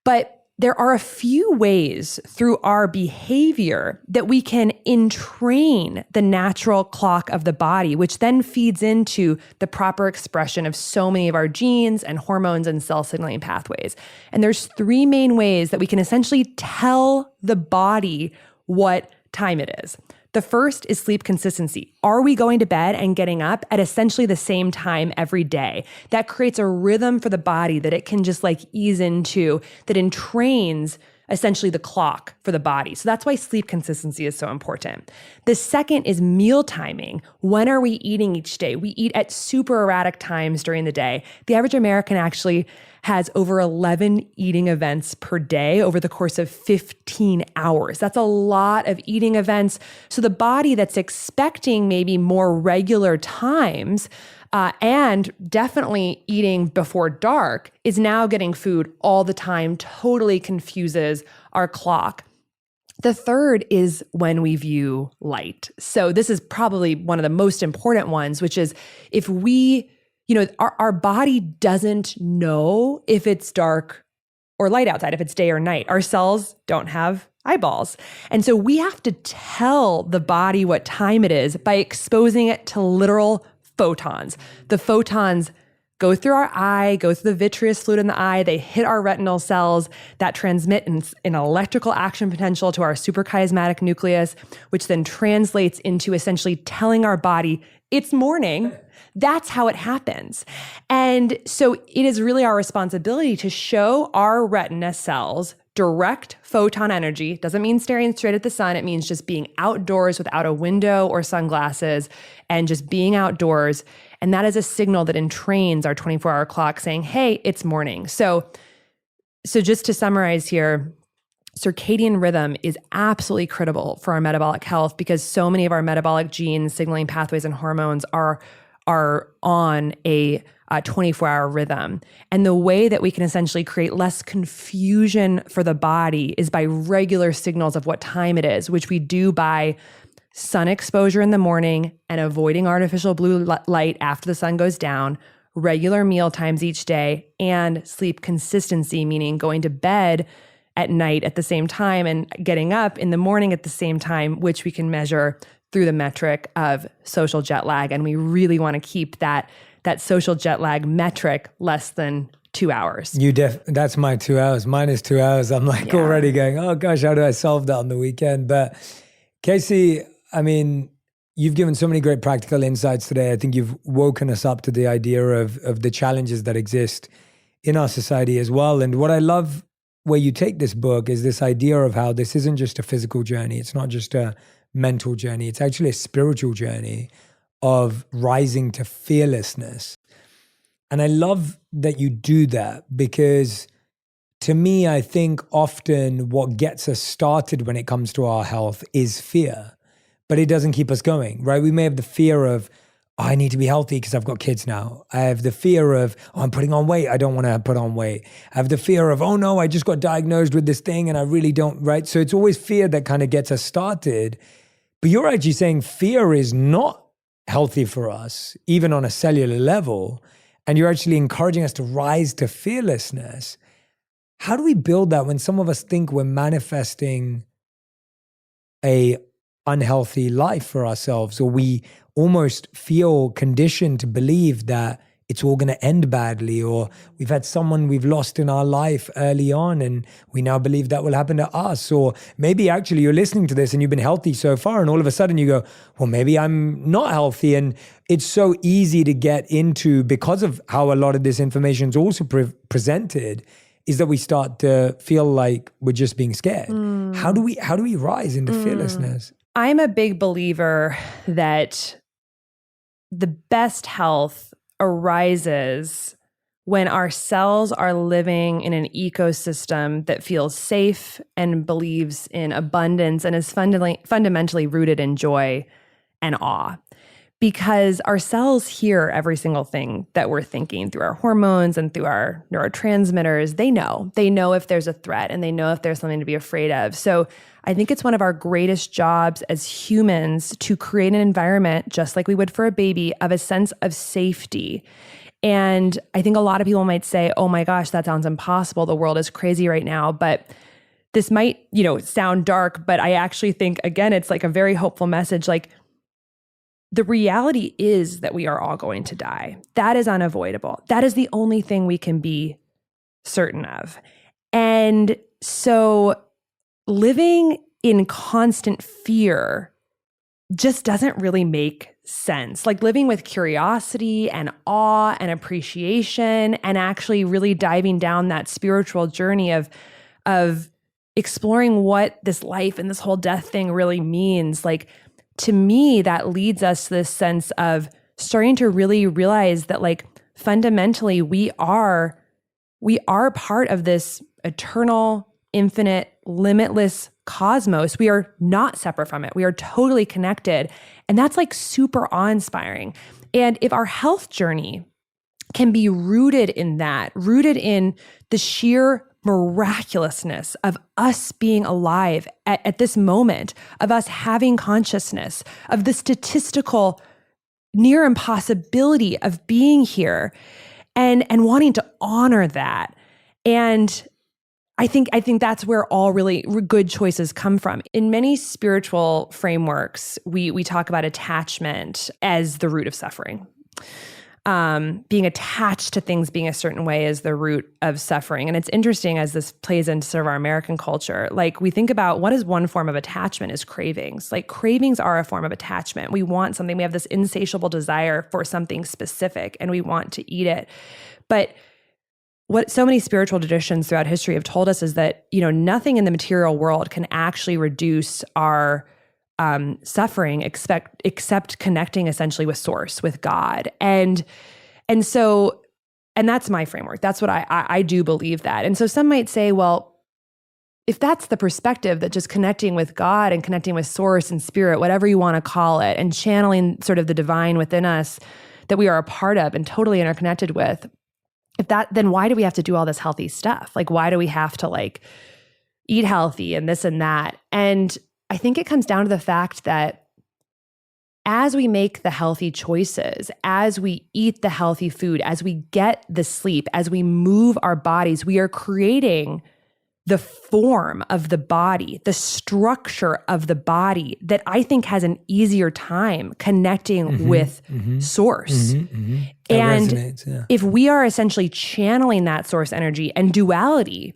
but there are a few ways through our behavior that we can entrain the natural clock of the body, which then feeds into the proper expression of so many of our genes and hormones and cell signaling pathways. And there's 3 main ways that we can essentially tell the body what time it is. The first is sleep consistency. Are we going to bed and getting up at essentially the same time every day? That creates a rhythm for the body that it can just like ease into, that entrains essentially the clock for the body. So that's why sleep consistency is so important. The second is meal timing. When are we eating each day? We eat at super erratic times during the day. The average American actually has over 11 eating events per day over the course of 15 hours. That's a lot of eating events. So the body that's expecting maybe more regular times and definitely eating before dark is now getting food all the time, totally confuses our clock. The third is when we view light. So this is probably one of the most important ones, which is if we, our body doesn't know if it's dark or light outside, if it's day or night. Our cells don't have eyeballs. And so we have to tell the body what time it is by exposing it to literal photons. The photons go through our eye, go through the vitreous fluid in the eye. They hit our retinal cells that transmit an electrical action potential to our suprachiasmatic nucleus, which then translates into essentially telling our body it's morning. That's how it happens. And so it is really our responsibility to show our retina cells direct photon energy. Doesn't mean staring straight at the sun. It means just being outdoors without a window or sunglasses and just being outdoors. And that is a signal that entrains our 24-hour clock saying, hey, it's morning. So just to summarize here, circadian rhythm is absolutely critical for our metabolic health because so many of our metabolic genes, signaling pathways, and hormones are on a 24-hour rhythm. And the way that we can essentially create less confusion for the body is by regular signals of what time it is, which we do by sun exposure in the morning and avoiding artificial blue light after the sun goes down, regular meal times each day, and sleep consistency, meaning going to bed at night at the same time and getting up in the morning at the same time, which we can measure through the metric of social jet lag. And we really want to keep that social jet lag metric less than 2 hours. That's my 2 hours. Mine is 2 hours. I'm already going, oh gosh, how do I solve that on the weekend? But Casey, I mean, you've given so many great practical insights today. I think you've woken us up to the idea of the challenges that exist in our society as well. And what I love where you take this book is this idea of how this isn't just a physical journey. It's not just a mental journey. It's actually a spiritual journey of rising to fearlessness. And I love that you do that because to me, I think often what gets us started when it comes to our health is fear, but it doesn't keep us going, right? We may have the fear of, oh, I need to be healthy because I've got kids now. I have the fear of, oh, I'm putting on weight. I don't want to put on weight. I have the fear of, oh no, I just got diagnosed with this thing and I really don't, right? So it's always fear that kind of gets us started. But you're actually saying fear is not healthy for us, even on a cellular level. And you're actually encouraging us to rise to fearlessness. How do we build that when some of us think we're manifesting a unhealthy life for ourselves, or we almost feel conditioned to believe that it's all going to end badly, or we've had someone we've lost in our life early on and we now believe that will happen to us? Or maybe actually you're listening to this and you've been healthy so far and all of a sudden you go, well, maybe I'm not healthy. And it's so easy to get into, because of how a lot of this information is also presented, is that we start to feel like we're just being scared. How do we rise into fearlessness? I'm a big believer that the best health arises when our cells are living in an ecosystem that feels safe and believes in abundance and is fundamentally rooted in joy and awe. Because our cells hear every single thing that we're thinking through our hormones and through our neurotransmitters. They know if there's a threat and they know if there's something to be afraid of. So I think it's one of our greatest jobs as humans to create an environment, just like we would for a baby, of a sense of safety. And I think a lot of people might say, oh my gosh, that sounds impossible. The world is crazy right now. But this might, sound dark, but I actually think, again, it's like a very hopeful message. Like, the reality is that we are all going to die. That is unavoidable. That is the only thing we can be certain of. And so living in constant fear just doesn't really make sense. Like living with curiosity and awe and appreciation and actually really diving down that spiritual journey of exploring what this life and this whole death thing really means, like, to me, that leads us to this sense of starting to really realize that, like, fundamentally we are part of this eternal, infinite, limitless cosmos. We are not separate from it. We are totally connected. And that's like super awe-inspiring. And if our health journey can be rooted in that, rooted in the sheer miraculousness of us being alive at this moment, of us having consciousness, of the statistical near impossibility of being here, and wanting to honor that. And I think that's where all really good choices come from. In many spiritual frameworks, we talk about attachment as the root of suffering. Being attached to things being a certain way is the root of suffering. And it's interesting as this plays into sort of our American culture. Like, we think about what is one form of attachment is cravings. Like, cravings are a form of attachment. We want something. We have this insatiable desire for something specific and we want to eat it. But what so many spiritual traditions throughout history have told us is that, nothing in the material world can actually reduce our suffering except connecting essentially with source, with God. And that's my framework. That's what I do believe that. And so some might say, well, if that's the perspective, that just connecting with God and connecting with source and spirit, whatever you want to call it, and channeling sort of the divine within us that we are a part of and totally interconnected with, then why do we have to do all this healthy stuff? Like, why do we have to like eat healthy and this and that? And I think it comes down to the fact that as we make the healthy choices, as we eat the healthy food, as we get the sleep, as we move our bodies, we are creating the form of the body, the structure of the body that I think has an easier time connecting with source. And resonates, yeah. If we are essentially channeling that source energy, and duality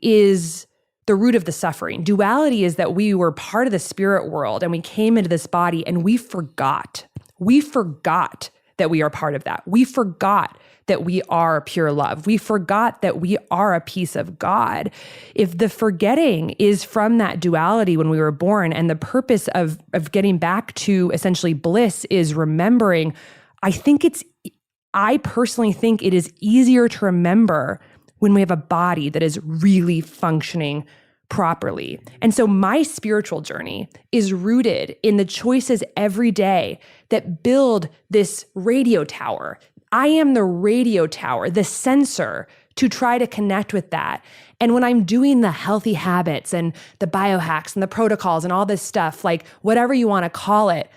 is the root of the suffering. Duality is that we were part of the spirit world and we came into this body and we forgot that we are part of that. We forgot that we are pure love. We forgot that we are a piece of God. If the forgetting is from that duality when we were born, and the purpose of getting back to essentially bliss is remembering, I personally think it is easier to remember when we have a body that is really functioning properly. And so my spiritual journey is rooted in the choices every day that build this radio tower. I am the radio tower, the sensor to try to connect with that. And when I'm doing the healthy habits and the biohacks and the protocols and all this stuff, like whatever you want to call it,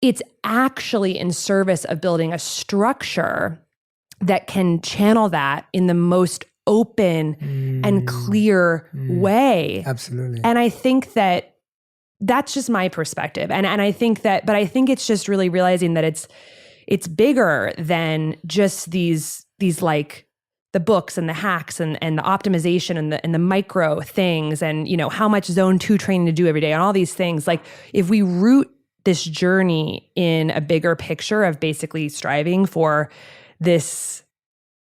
it's actually in service of building a structure that can channel that in the most open and clear way. Absolutely. And I think that that's just my perspective. And I think that, but I think it's just really realizing that it's bigger than just these like the books and the hacks and the optimization and the micro things and, how much zone 2 training to do every day and all these things. Like, if we root this journey in a bigger picture of basically striving for this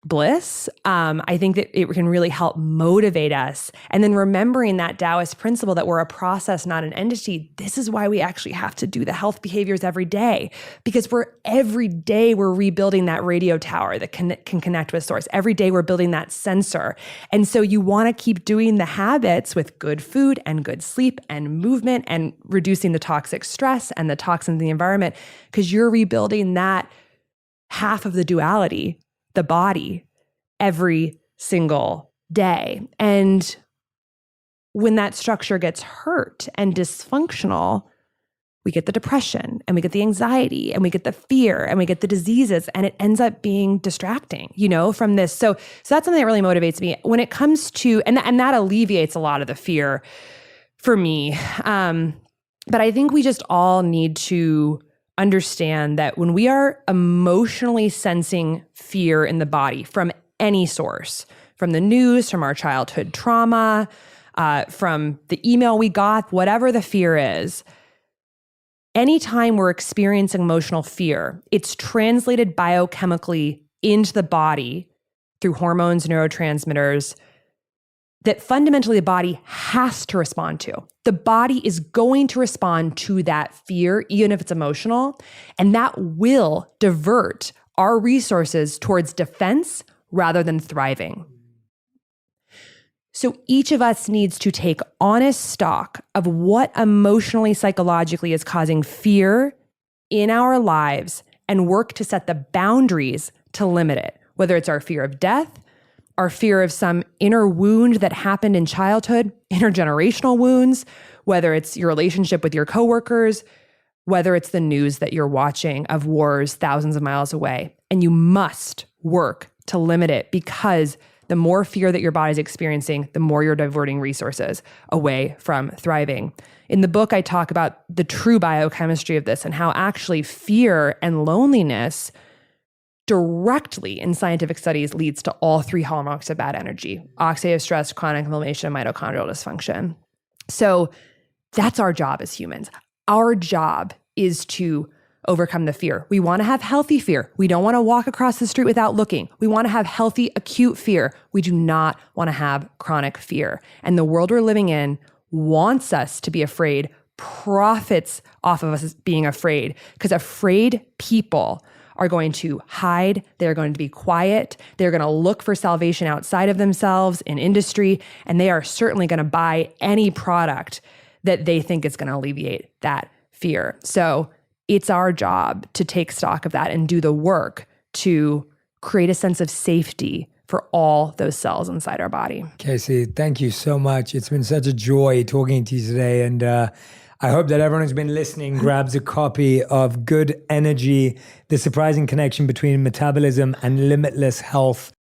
bliss, I think that it can really help motivate us. And then remembering that Taoist principle that we're a process, not an entity. This is why we actually have to do the health behaviors every day, because every day we're rebuilding that radio tower that can connect with source. Every day we're building that sensor. And so you want to keep doing the habits with good food and good sleep and movement and reducing the toxic stress and the toxins in the environment, because you're rebuilding that half of the duality, the body, every single day. And when that structure gets hurt and dysfunctional, we get the depression and we get the anxiety and we get the fear and we get the diseases, and it ends up being distracting, from this. So that's something that really motivates me when it comes to, and that alleviates a lot of the fear for me. But I think we just all need to understand that when we are emotionally sensing fear in the body from any source, from the news, from our childhood trauma, from the email we got, whatever the fear is, anytime we're experiencing emotional fear, it's translated biochemically into the body through hormones, neurotransmitters, that fundamentally the body has to respond to. The body is going to respond to that fear, even if it's emotional, and that will divert our resources towards defense rather than thriving. So each of us needs to take honest stock of what emotionally, psychologically is causing fear in our lives and work to set the boundaries to limit it, whether it's our fear of death, our fear of some inner wound that happened in childhood, intergenerational wounds, whether it's your relationship with your coworkers, whether it's the news that you're watching of wars thousands of miles away. And you must work to limit it, because the more fear that your body's experiencing, the more you're diverting resources away from thriving. In the book, I talk about the true biochemistry of this and how actually fear and loneliness directly in scientific studies leads to all three hallmarks of bad energy: oxidative stress, chronic inflammation, mitochondrial dysfunction. So that's our job as humans. Our job is to overcome the fear. We want to have healthy fear. We don't want to walk across the street without looking. We want to have healthy, acute fear. We do not want to have chronic fear. And the world we're living in wants us to be afraid, profits off of us being afraid, because afraid people are going to hide. They're going to be quiet. They're going to look for salvation outside of themselves in industry, and they are certainly going to buy any product that they think is going to alleviate that fear. So it's our job to take stock of that and do the work to create a sense of safety for all those cells inside our body. Casey, thank you so much. It's been such a joy talking to you today. And I hope that everyone who's been listening grabs a copy of Good Energy, The Surprising Connection Between Metabolism and Limitless Health.